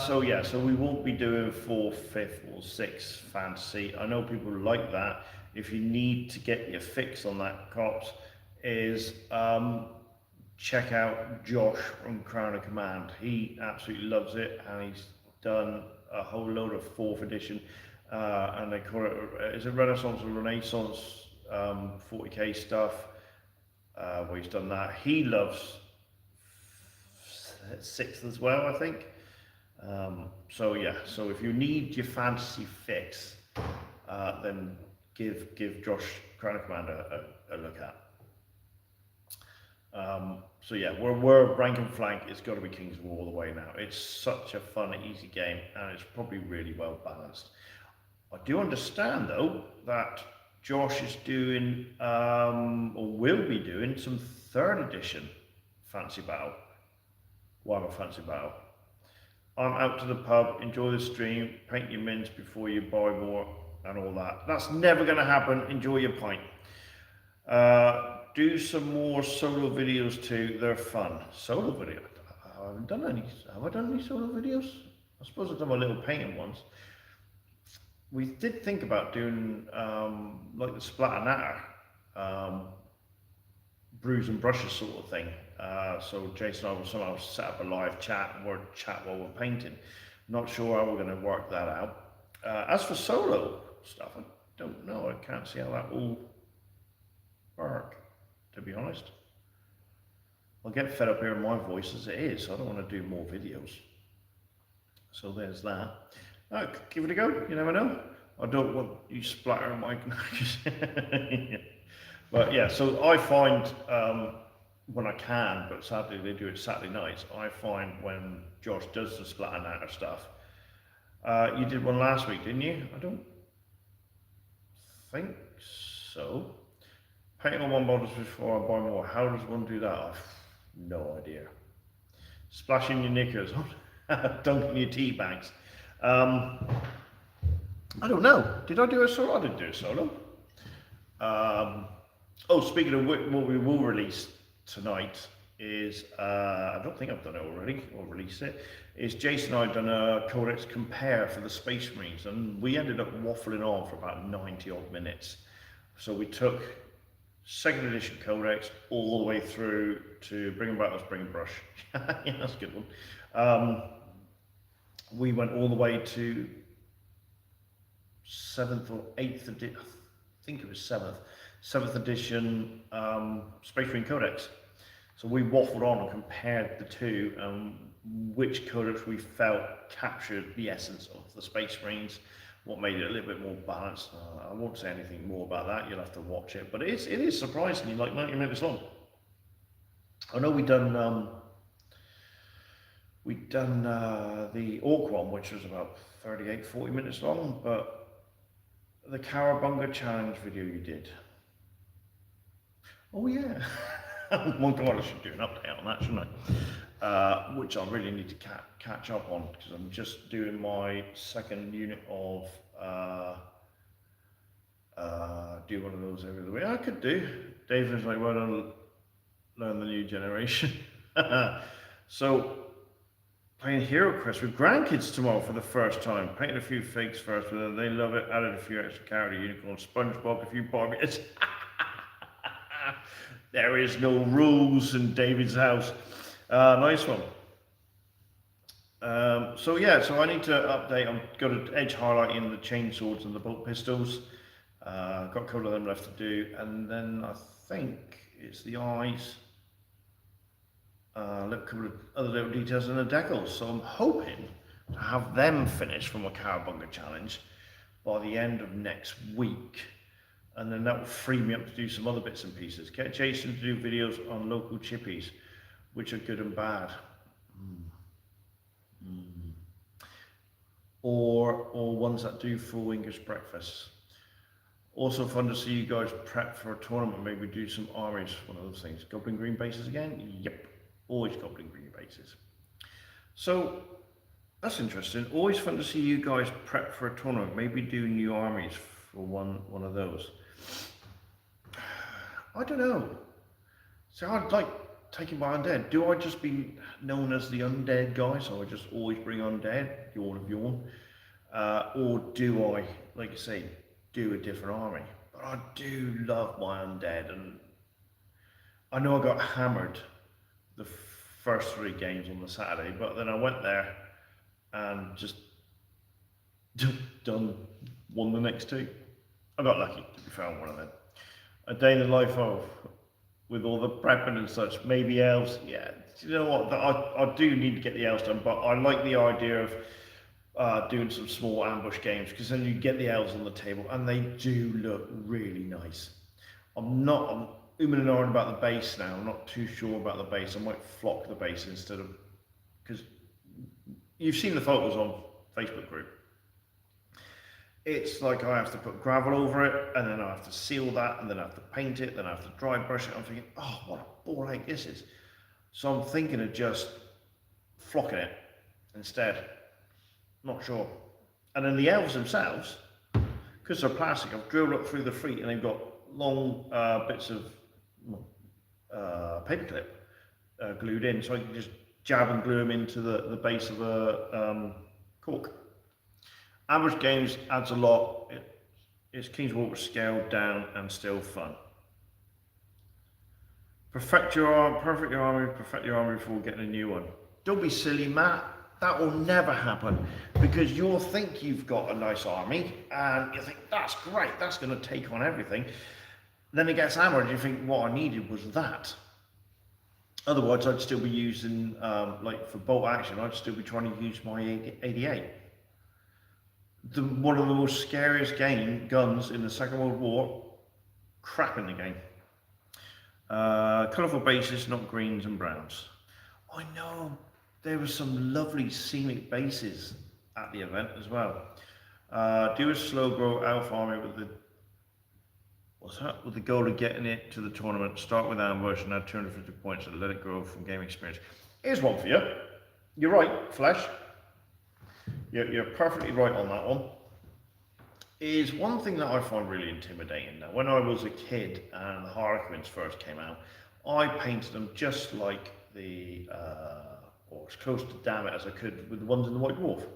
So we won't be doing 4th, 5th, or 6th fantasy. I know people like that. If you need to get your fix on that, cops, is check out Josh from Crown of Command. He absolutely loves it, and he's done a whole load of 4th edition, and they call it, is it Renaissance or Renaissance 40k stuff, where he's done that. He loves 6th as well, I think. So yeah, so if you need your fantasy fix, then give Josh Crown Commander a look at. So yeah, we're rank and flank. It's got to be Kings of War all the way now. It's such a fun, easy game, and it's probably really well balanced. I do understand though that Josh is doing, or will be doing, some 3rd edition Fantasy Battle, Warhammer Fantasy Battle. I'm out to the pub, enjoy the stream, paint your mints before you buy more, and all that. That's never going to happen. Enjoy your pint. Do some more solo videos too. They're fun. Solo video. I haven't done any. Have I done any solo videos? I suppose I've done my little painting ones. We did think about doing like the Splatter Natter, brews and brushes sort of thing. So Jason and I will somehow set up a live chat and we'll chat while we're painting. Not sure how we're going to work that out. As for solo stuff, I don't know. I can't see how that will work, to be honest. I'll get fed up hearing my voice as it is, so I don't want to do more videos. So there's that. Give it a go, you never know. I don't want you splattering my... But yeah, so I find when I can, but sadly they do it Saturday nights, I find when Josh does the Splatter Natter stuff. You did one last week, didn't you? I don't think so. Painting on one bottle before I buy more. How does one do that? I've no idea. Splashing your knickers, dunking your tea bags. I don't know. Did I do a solo? I didn't do a solo. Oh, speaking of what we will release tonight is, I don't think I've done it already, or released it, is Jason and I done a Codex Compare for the Space Marines, and we ended up waffling on for about 90 odd minutes. So we took 2nd edition Codex all the way through to Bring Battles, Bring Brush. Yeah, that's a good one. We went all the way to 7th or 8th edition, I think it was 7th edition Space Marine Codex. So we waffled on and compared the two, which codex we felt captured the essence of the Space Marines, what made it a little bit more balanced. I won't say anything more about that, you'll have to watch it, but it is surprisingly like 90 minutes long. I know we've done the Orc one, which was about 38-40 minutes long, but the Cowabunga Challenge video you did. Oh yeah. One God, I should do an update on that, shouldn't I? Which I really need to catch up on, because I'm just doing my 2nd unit of do one of those every other week. I could do. David's like, well done, learn the new generation. So playing Hero Quest with grandkids tomorrow for the first time. Painted a few figs first, but they love it. Added a few extra character unicorns, SpongeBob, a few Barbies. There is no rules in David's house. Nice one. So yeah, so I need to update. I'm going to edge highlighting the chainsaws and the bolt pistols. Got a couple of them left to do, and then I think it's the eyes. A couple of other little details in the decals. So I'm hoping to have them finished from a Cowabunga challenge by the end of next week. And then that will free me up to do some other bits and pieces. Get Jason to do videos on local chippies, which are good and bad. Or ones that do full English breakfasts. Also fun to see you guys prep for a tournament, maybe do some armies, one of those things. Goblin Green bases again? Yep, always Goblin Green bases. So, that's interesting. Always fun to see you guys prep for a tournament, maybe do new armies for one of those. I don't know. So I'd like taking my undead. Do I just be known as the undead guy, so I just always bring undead, yawn of yawn? Or do I, like you say, do a different army? But I do love my undead, and I know I got hammered the first 3 games on the Saturday, but then I went there and just won the next 2. I got lucky to be found one of them. A day in the life of, with all the prepping and such, maybe elves, yeah, you know what? I do need to get the elves done, but I like the idea of doing some small ambush games because then you get the elves on the table and they do look really nice. I'm umming and ahhing about the base now. I'm not too sure about the base. I might flock the base instead of, because you've seen the photos on Facebook group. It's like I have to put gravel over it, and then I have to seal that, and then I have to paint it, then I have to dry brush it. I'm thinking, oh, what a ball ache this is. So I'm thinking of just flocking it instead. Not sure. And then the elves themselves, because they're plastic, I've drilled up through the feet, and they've got long bits of paperclip glued in, so I can just jab and glue them into the base of a cork. Ambush games adds a lot. It's King's Walker scaled down and still fun. Perfect your army before getting a new one. Don't be silly, Matt. That will never happen because you'll think you've got a nice army and you think that's great, that's going to take on everything. Then it gets hammered. You think what I needed was that. Otherwise, I'd still be using like for bolt action. I'd still be trying to use my 88. One of the most scariest guns in the Second World War, crap in the game. Colourful bases, not greens and browns. I know there were some lovely scenic bases at the event as well. Do a slow grow alpha army with the goal of getting it to the tournament. Start with ambush and add 250 points and let it grow from game experience. Here's one for you. You're right, Flesh. You're perfectly right on that one. Is one thing that I find really intimidating. Now, when I was a kid and the Harlequins first came out, I painted them just like or as close to damn it as I could with the ones in the White Dwarf.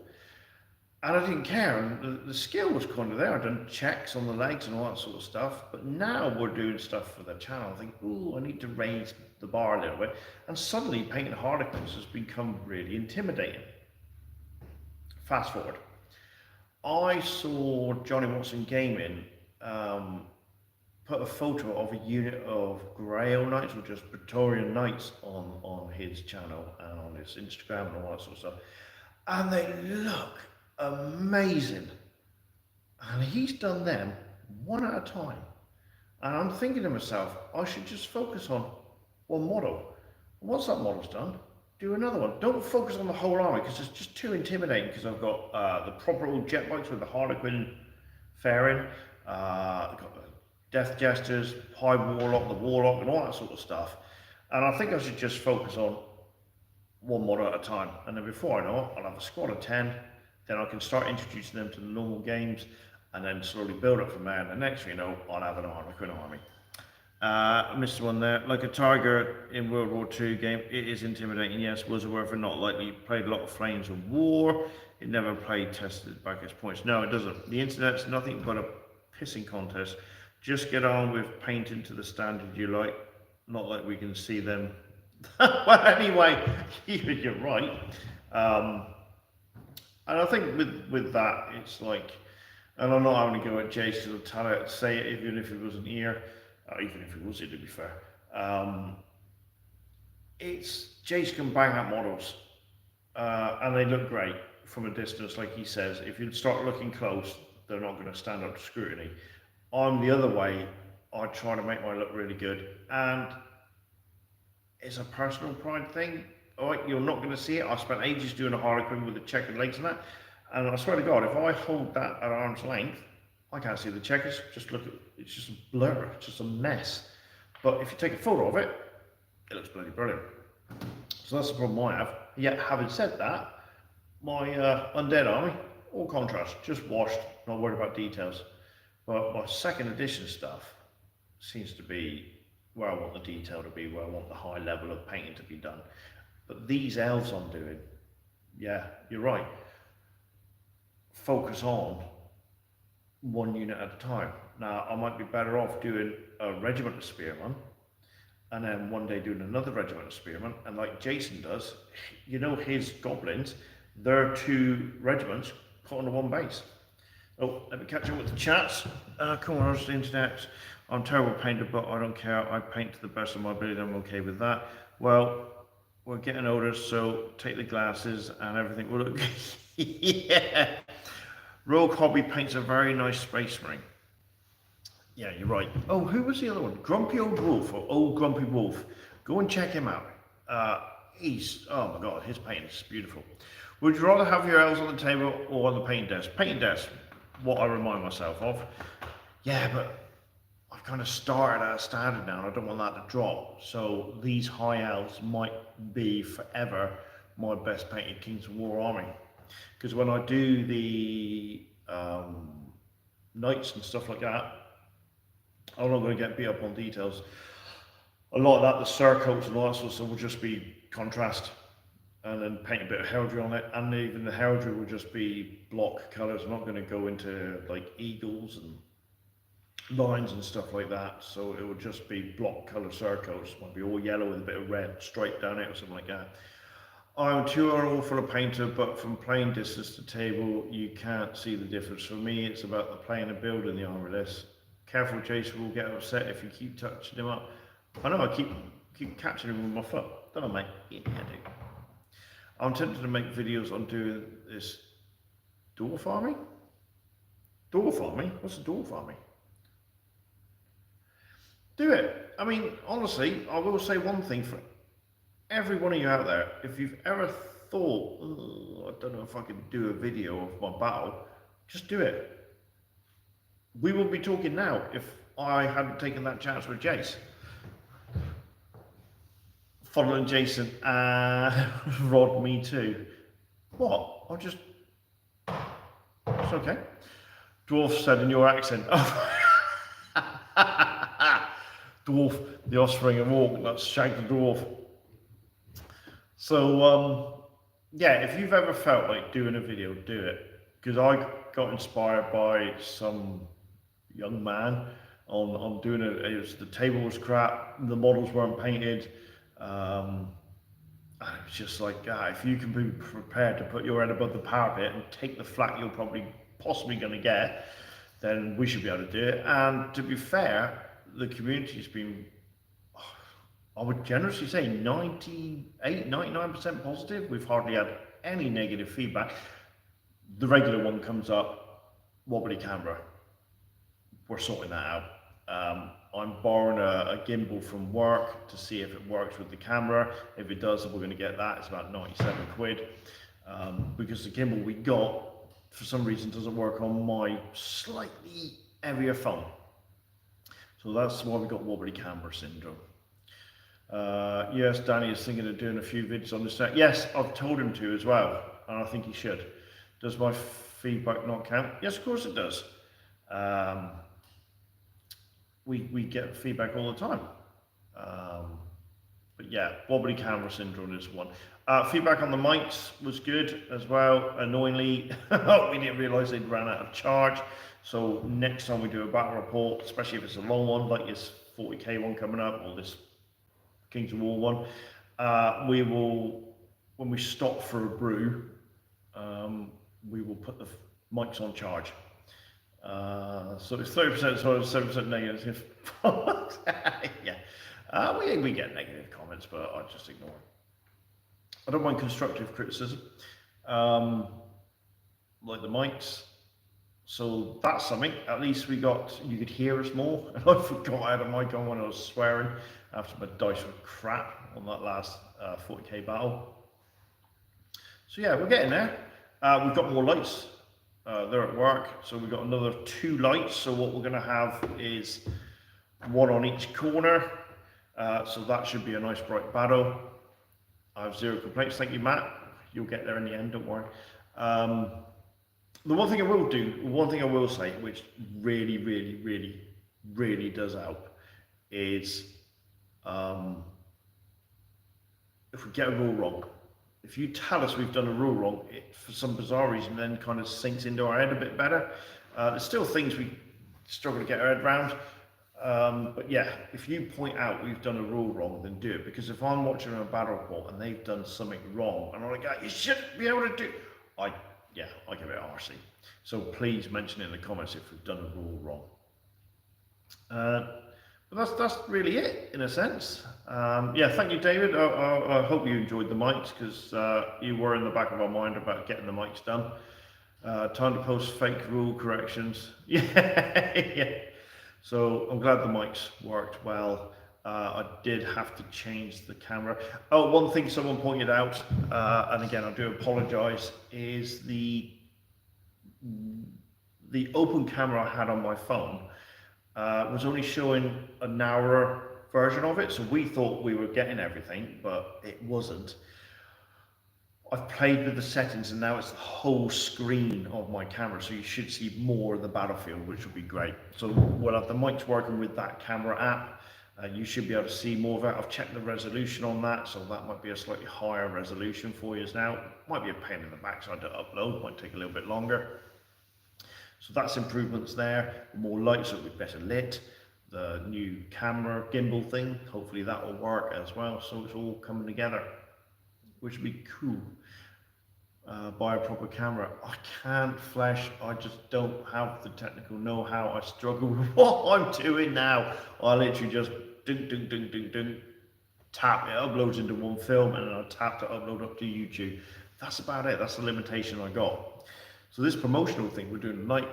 And I didn't care, and the skill was kind of there. I'd done checks on the legs and all that sort of stuff, but now we're doing stuff for the channel. I think, ooh, I need to raise the bar a little bit. And suddenly painting Harlequins has become really intimidating. Fast forward. I saw Johnny Watson Gaming put a photo of a unit of Grail Knights, or just Praetorian Knights, on his channel and on his Instagram and all that sort of stuff. And they look amazing. And he's done them one at a time. And I'm thinking to myself, I should just focus on one model. Once that model's done, do another one. Don't focus on the whole army because it's just too intimidating, because I've got the proper old jet bikes with the Harlequin fairing, I've got the Death Jesters, High Warlock, the Warlock and all that sort of stuff. And I think I should just focus on one model at a time. And then before I know it, I'll have a squad of 10. Then I can start introducing them to the normal games and then slowly build up from there. And the next thing you know, I'll have an Harlequin army. I missed one there. Like a tiger in World War II game, it is intimidating. Yes, was it worth it? Not likely. Played a lot of Flames of War. It never played tested back its points. No, it doesn't. The internet's nothing but a pissing contest. Just get on with painting to the standard you like. Not like we can see them. Well, anyway, you're right. And I think with that, it's like, and I'm not having to go at Jason or tell it, say it even if it wasn't here. Even if it was here, to be fair. It's Jace can bang out models and they look great from a distance, like he says. If you start looking close, they're not going to stand up to scrutiny. I'm the other way. I try to make mine look really good, and it's a personal pride thing. All right, you're not going to see it. I spent ages doing a Harlequin with the checkered legs and that, and I swear to God, if I hold that at arm's length, I can't see the checkers. Just look at it's just a blur, it's just a mess. But if you take a photo of it, it looks bloody brilliant. So that's the problem I have. Yet, having said that, my undead army, all contrast, just washed, not worried about details. But my second edition stuff seems to be where I want the detail to be, where I want the high level of painting to be done. But these elves I'm doing, yeah, you're right. Focus on one unit at a time. Now, I might be better off doing a regiment of spearmen and then one day doing another regiment of spearmen, and like Jason does, you know, his goblins, they're 2 regiments put on one base. Oh, let me catch up with the chats. Come on, the internet. I'm a terrible painter, but I don't care. I paint to the best of my ability. I'm okay with that. Well, we're getting older, so take the glasses and everything will look. Yeah. Rogue Hobby paints a very nice Space Marine. Yeah, you're right. Oh, who was the other one? Grumpy Old Wolf, or Old Grumpy Wolf. Go and check him out. Oh my god, his painting is beautiful. Would you rather have your elves on the table or on the painting desk? Painting desk, what I remind myself of. Yeah, but I've kind of started at a standard now and I don't want that to drop. So these high elves might be forever my best painted Kings of War army. Because when I do the knights and stuff like that, I'm not going to get beat up on details. A lot of that, the surcoats and all that sort of stuff will just be contrast and then paint a bit of heraldry on it, and even the heraldry will just be block colours. I'm not going to go into like eagles and lines and stuff like that, so it will just be block colour surcoats. Might be all yellow with a bit of red stripe down it or something like that. I'm too awful a painter, but from playing distance to table, you can't see the difference. For me, it's about the playing and building the armour list. Careful, Jason will get upset if you keep touching him up. I know, I keep catching him with my foot. Don't I, mate? Yeah, I do. I'm tempted to make videos on doing this dwarf army. Dwarf army? What's a dwarf army? Do it. I mean, honestly, I will say one thing for every one of you out there. If you've ever thought, oh, I don't know if I could do a video of my battle, just do it. We will be talking now if I hadn't taken that chance with Jace. Following Jason and Rod, me too. What? It's okay. Dwarf said in your accent. Dwarf, the offspring of Orc, that's Shag the Dwarf. So, yeah, if you've ever felt like doing a video, do it. Because I got inspired by some young man on doing it. It was, the table was crap, the models weren't painted. And it was just like, if you can be prepared to put your head above the parapet and take the flak you're possibly going to get, then we should be able to do it. And to be fair, the community's been, I would generously say 98, 99% positive. We've hardly had any negative feedback. The regular one comes up, wobbly camera. We're sorting that out. I'm borrowing a gimbal from work to see if it works with the camera. If it does, we're going to get that. It's about 97 quid. Because the gimbal we got, for some reason, doesn't work on my slightly heavier phone. So that's why we got wobbly camera syndrome. Yes, Danny is thinking of doing a few videos on this. Yes, I've told him to as well, and I think he should. Does my feedback not count? Yes, of course it does. We get feedback all the time. But yeah, wobbly camera syndrome is one. Feedback on the mics was good as well. Annoyingly, we didn't realise they'd ran out of charge. So next time we do a battle report, especially if it's a long one, like this 40k one coming up, or this Kings of War one, we will, when we stop for a brew, we will put the mics on charge. So it's 30% so 7% negative. Yeah, we get negative comments, but I just ignore it. I don't mind constructive criticism, like the mics. So that's something. At least you could hear us more. And I forgot I had a mic on when I was swearing after my dice were crap on that last 40k battle. So yeah, we're getting there. We've got more lights. They're at work, so we've got another 2 lights. So what we're going to have is 1 on each corner. So that should be a nice bright battle. I have 0 complaints. Thank you, Matt. You'll get there in the end, don't worry. The one thing I will say, which really, really, really, really does help, is if we get a rule wrong. If you tell us we've done a rule wrong, it, for some bizarre reason, then kind of sinks into our head a bit better. There's still things we struggle to get our head around. But yeah, if you point out we've done a rule wrong, then do it. Because if I'm watching a battle report and they've done something wrong, and I'm like, you should be able to do, I give it RC. So please mention in the comments if we've done a rule wrong. But that's really it in a sense. Yeah, thank you, David. I hope you enjoyed the mics because you were in the back of our mind about getting the mics done. Time to post fake rule corrections. Yeah, yeah. So I'm glad the mics worked well. I did have to change the camera. Oh, one thing someone pointed out, and again I do apologise, is the open camera I had on my phone was only showing a narrower version of it, so we thought we were getting everything, but it wasn't. I've played with the settings and now it's the whole screen of my camera, so you should see more of the battlefield, which would be great. So we'll have the mics working with that camera app. You should be able to see more of it. I've checked the resolution on that, so that might be a slightly higher resolution for you now. Might be a pain in the backside to upload, might take a little bit longer. So that's improvements there. More lights, so it'll be better lit. The new camera gimbal thing, hopefully that will work as well. So it's all coming together, which would be cool. Buy a proper camera. I can't flash, I just don't have the technical know-how. I struggle with what I'm doing now. I literally just tap, it uploads into one film, and then I tap to upload up to YouTube. That's about it. That's the limitation I got. So this promotional thing we're doing tonight,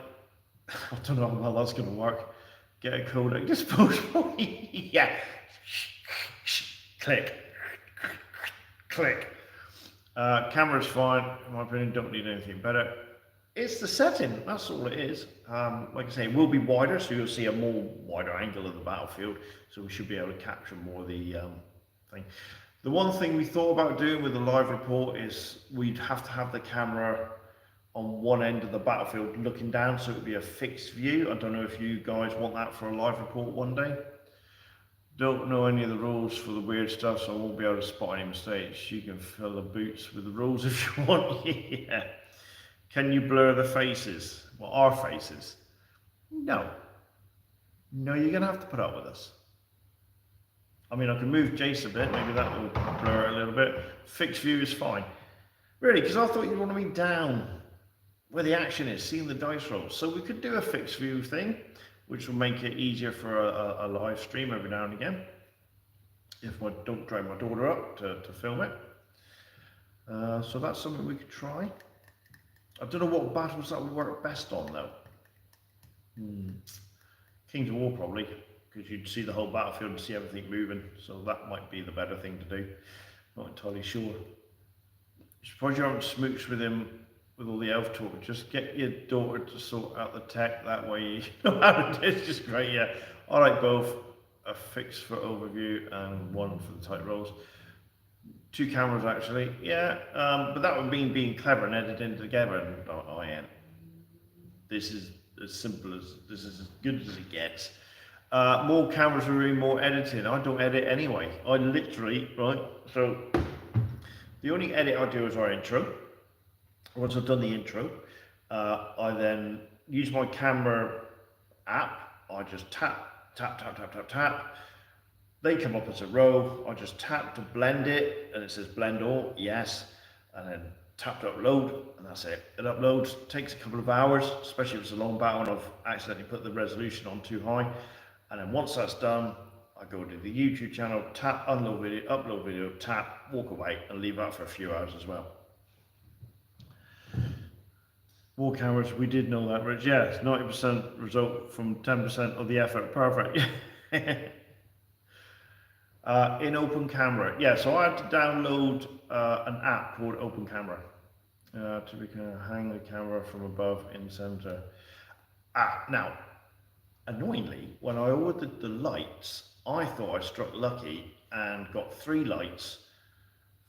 I don't know how well that's going to work. Get a codec disposable. Yeah. Click. Click. Camera's fine, in my opinion, don't need anything better. It's the setting, that's all it is. Like I say, it will be wider, so you'll see a more wider angle of the battlefield, so we should be able to capture more of the thing. The one thing we thought about doing with the live report is we'd have to have the camera on one end of the battlefield looking down, so it would be a fixed view. I don't know if you guys want that for a live report one day. Don't know any of the rules for the weird stuff, so I won't be able to spot any mistakes. You can fill the boots with the rules if you want. Yeah. Can you blur the faces? Well, our faces? No. No, you're going to have to put up with us. I mean, I can move Jace a bit, maybe that will blur it a little bit. Fixed view is fine. Really, because I thought you'd want me down where the action is, seeing the dice rolls. So we could do a fixed view thing, which will make it easier for a live stream every now and again, if I don't drag my daughter up to film it. So that's something we could try. I don't know what battles that would work best on though. King's War probably, because you'd see the whole battlefield and see everything moving, so that might be the better thing to do. Not entirely sure. Suppose you haven't smooched with him with all the elf talk. Just get your daughter to sort out the tech, that way you know how to do it. It's just great. Yeah, I like both, a fix for overview and one for the tight rolls. Two cameras actually, yeah, but that would mean being clever and editing together, and I ain't. This is as simple as, this is as good as it gets. More cameras are doing more editing. I don't edit anyway. I literally, right, so the only edit I do is our intro. Once I've done the intro, I then use my camera app. I just tap, tap, tap, tap, tap, tap. They come up as a row. I just tap to blend it, and it says blend all, yes. And then tap to upload, and that's it. It uploads, takes a couple of hours, especially if it's a long battle and I've accidentally put the resolution on too high. And then once that's done, I go to the YouTube channel, tap, upload video, tap, walk away, and leave that for a few hours as well. More cameras, we did know that, Rich. Yes, 90% result from 10% of the effort. Perfect. In Open Camera, yeah, so I had to download an app called Open Camera to be kind of hang the camera from above in center. Now, annoyingly, when I ordered the lights, I thought I struck lucky and got 3 lights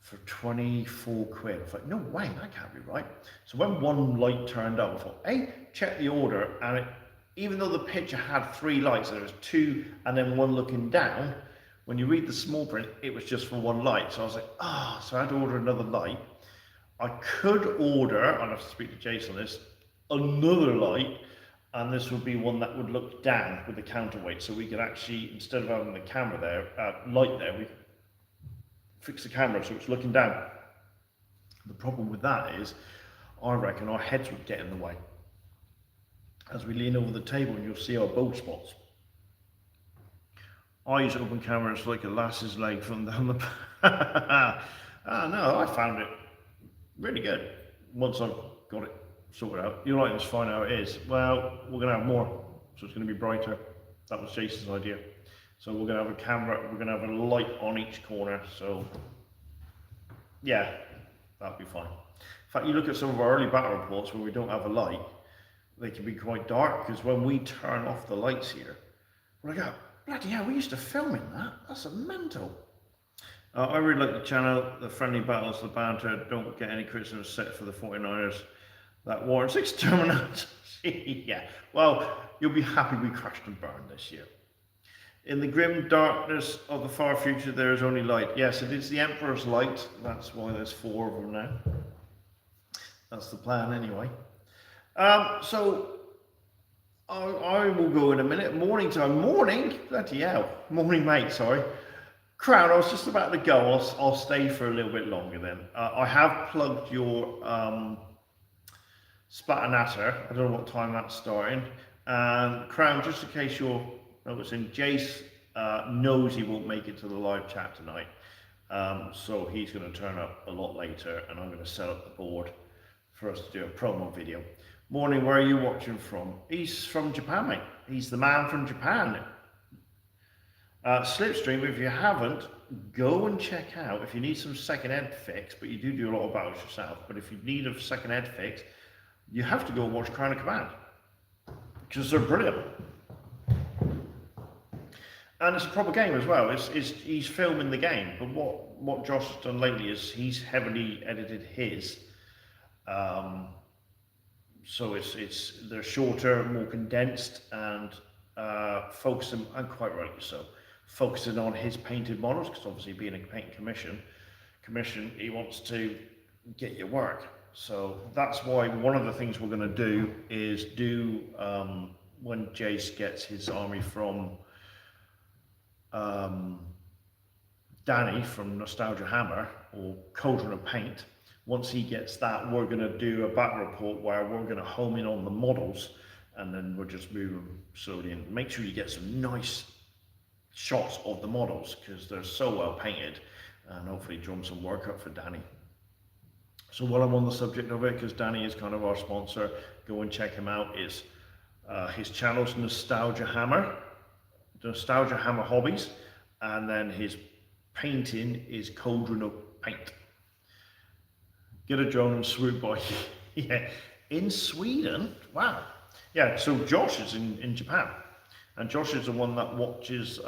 for 24 quid. I was like, no way, that can't be right. So when one light turned up, I thought, hey, check the order, and even though the picture had 3 lights, there was 2 and then 1 looking down, when you read the small print, it was just for 1 light. So I was like, so I had to order another light. I could order, I'll have to speak to Jason on this, another light, and this would be one that would look down with the counterweight. So we could actually, instead of having the camera there, light there, we fix the camera so it's looking down. The problem with that is, I reckon our heads would get in the way. As we lean over the table, you'll see our bold spots. Eyes open cameras like a lass's leg from down the. No, I found it really good once I've got it sorted out. You're right, let's find out how it is. Well, we're going to have more, so it's going to be brighter. That was Jason's idea. So we're going to have a camera, we're going to have a light on each corner. So yeah, that'll be fine. In fact, you look at some of our early battle reports where we don't have a light, they can be quite dark, because when we turn off the lights here, we're like, oh, bloody hell, we used to film in that. That's a mental. I really like the channel, the friendly battles, the banter. Don't get any criticism set for the 49ers. That warrants extermination. Yeah, well, you'll be happy we crashed and burned this year. In the grim darkness of the far future, there is only light. Yes, it is the Emperor's light. That's why there's 4 of them now. That's the plan anyway. So I will go in a minute. Morning time. Morning? Bloody hell. Morning, mate, sorry. Crown, I was just about to go. I'll stay for a little bit longer then. I have plugged your Splatter. I don't know what time that's starting. And Crown, just in case you're noticing, Jace knows he won't make it to the live chat tonight. So he's going to turn up a lot later, and I'm going to set up the board for us to do a promo video. Morning, where are you watching from? He's from Japan, mate. He's the man from Japan. Slipstream, if you haven't, go and check out, if you need some second ed fix, but you do a lot of battles yourself, but if you need a second ed fix, you have to go and watch Crown of Command, because they're brilliant. And it's a proper game as well. He's filming the game, but what Josh has done lately is he's heavily edited his. So they're shorter, more condensed, and focusing, and quite rightly so, focusing on his painted models, because obviously being a paint commission, he wants to get your work. So that's why one of the things we're going to do is when Jace gets his army from Danny from Nostalgia Hammer, or Cauldron of Paint. Once he gets that, we're going to do a battle report where we're going to home in on the models, and then we'll just move them slowly in. Make sure you get some nice shots of the models, because they're so well painted, and hopefully drum some work up for Danny. So while I'm on the subject of it, because Danny is kind of our sponsor, go and check him out. His channel's Nostalgia Hammer Hobbies, and then his painting is Cauldron of Paint. Get a drone and swoop by. Yeah, in Sweden. Wow. Yeah. So Josh is in Japan, and Josh is the one that watches.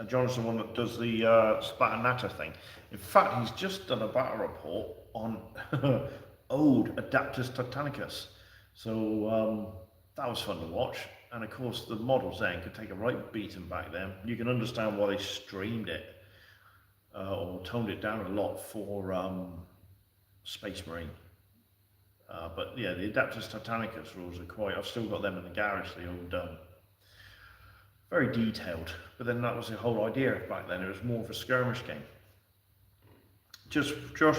John is the one that does the Splatter Natter thing. In fact, he's just done a battle report on Ode Adaptus Titanicus. So that was fun to watch. And of course, the models then could take a right beating back then. You can understand why they streamed it or toned it down a lot for Space Marine. But yeah, the Adaptus Titanicus rules are quite, I've still got them in the garage, the old, very detailed. But then that was the whole idea back then. It was more of a skirmish game. Josh,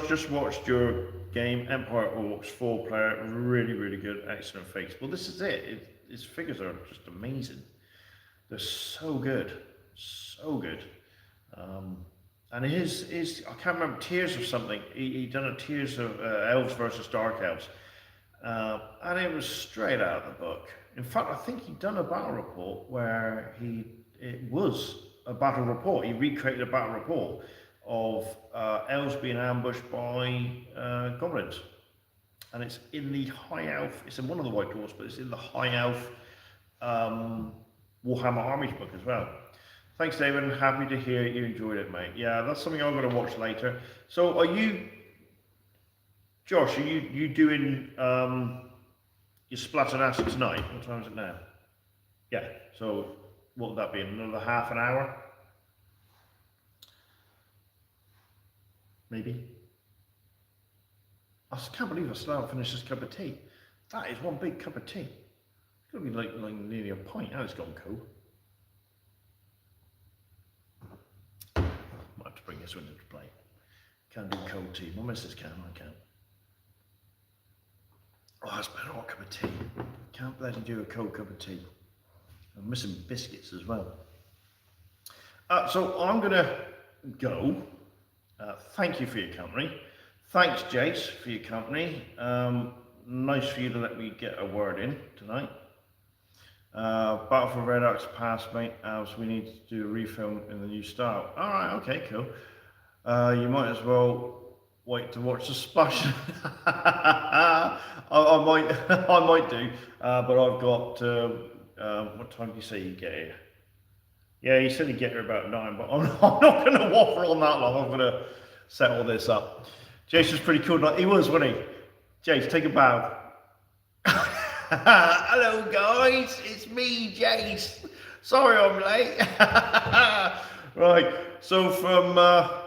just watched your game, Empire Orcs, 4-player, really, really good, excellent fix. Well, this is it. His figures are just amazing. They're so good, so good. And his I can't remember, Tears of something. He done a Tears of Elves versus Dark Elves, and it was straight out of the book. In fact, I think he'd done a battle report where it was a battle report. He recreated a battle report of elves being ambushed by goblins. And it's in the High Elf, it's in one of the White Dwarfs, but it's in the High Elf Warhammer Armies book as well. Thanks, David. I'm happy to hear you enjoyed it, mate. Yeah, that's something I'm going to watch later. So are you, Josh, are you doing your Splatter Natter tonight? What time is it now? Yeah, so what would that be, another half an hour? Maybe? I can't believe I still haven't finished this cup of tea. That is one big cup of tea. It's going to be like nearly a pint. Now it's gone cold. Might have to bring this one into play. Can't do cold tea. My missus can, I can't. Oh, that's better hot cup of tea. Can't bloody do a cold cup of tea. I'm missing biscuits as well. So I'm going to go. Thank you for your company. Thanks, Jace, for your company. Nice for you to let me get a word in tonight. Battle for Red Ox passed, mate. So we need to do a refilm in the new style. All right, okay, cool. You might as well wait to watch the splash. I might do. But I've got. What time do you say you get here? Yeah, he said he'd get here about 9, but I'm not going to waffle on that long. I'm going to set all this up. Jace was pretty cool. He was, wasn't he? Jace, take a bow. Hello, guys. It's me, Jace. Sorry I'm late. Right, so from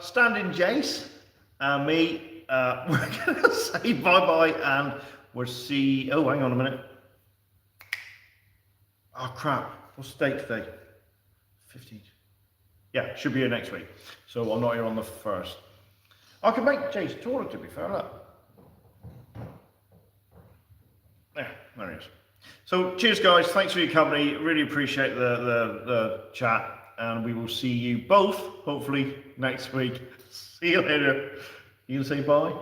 standing Jace and me, we're going to say bye-bye and we'll see... Oh, hang on a minute. Oh, crap. What's the date today? 15th. Yeah, should be here next week. So I'm not here on the 1st. I can make Jace taller, to be fair. Look. Yeah, there he is. So cheers, guys. Thanks for your company. Really appreciate the chat. And we will see you both, hopefully, next week. See you later. You can say bye?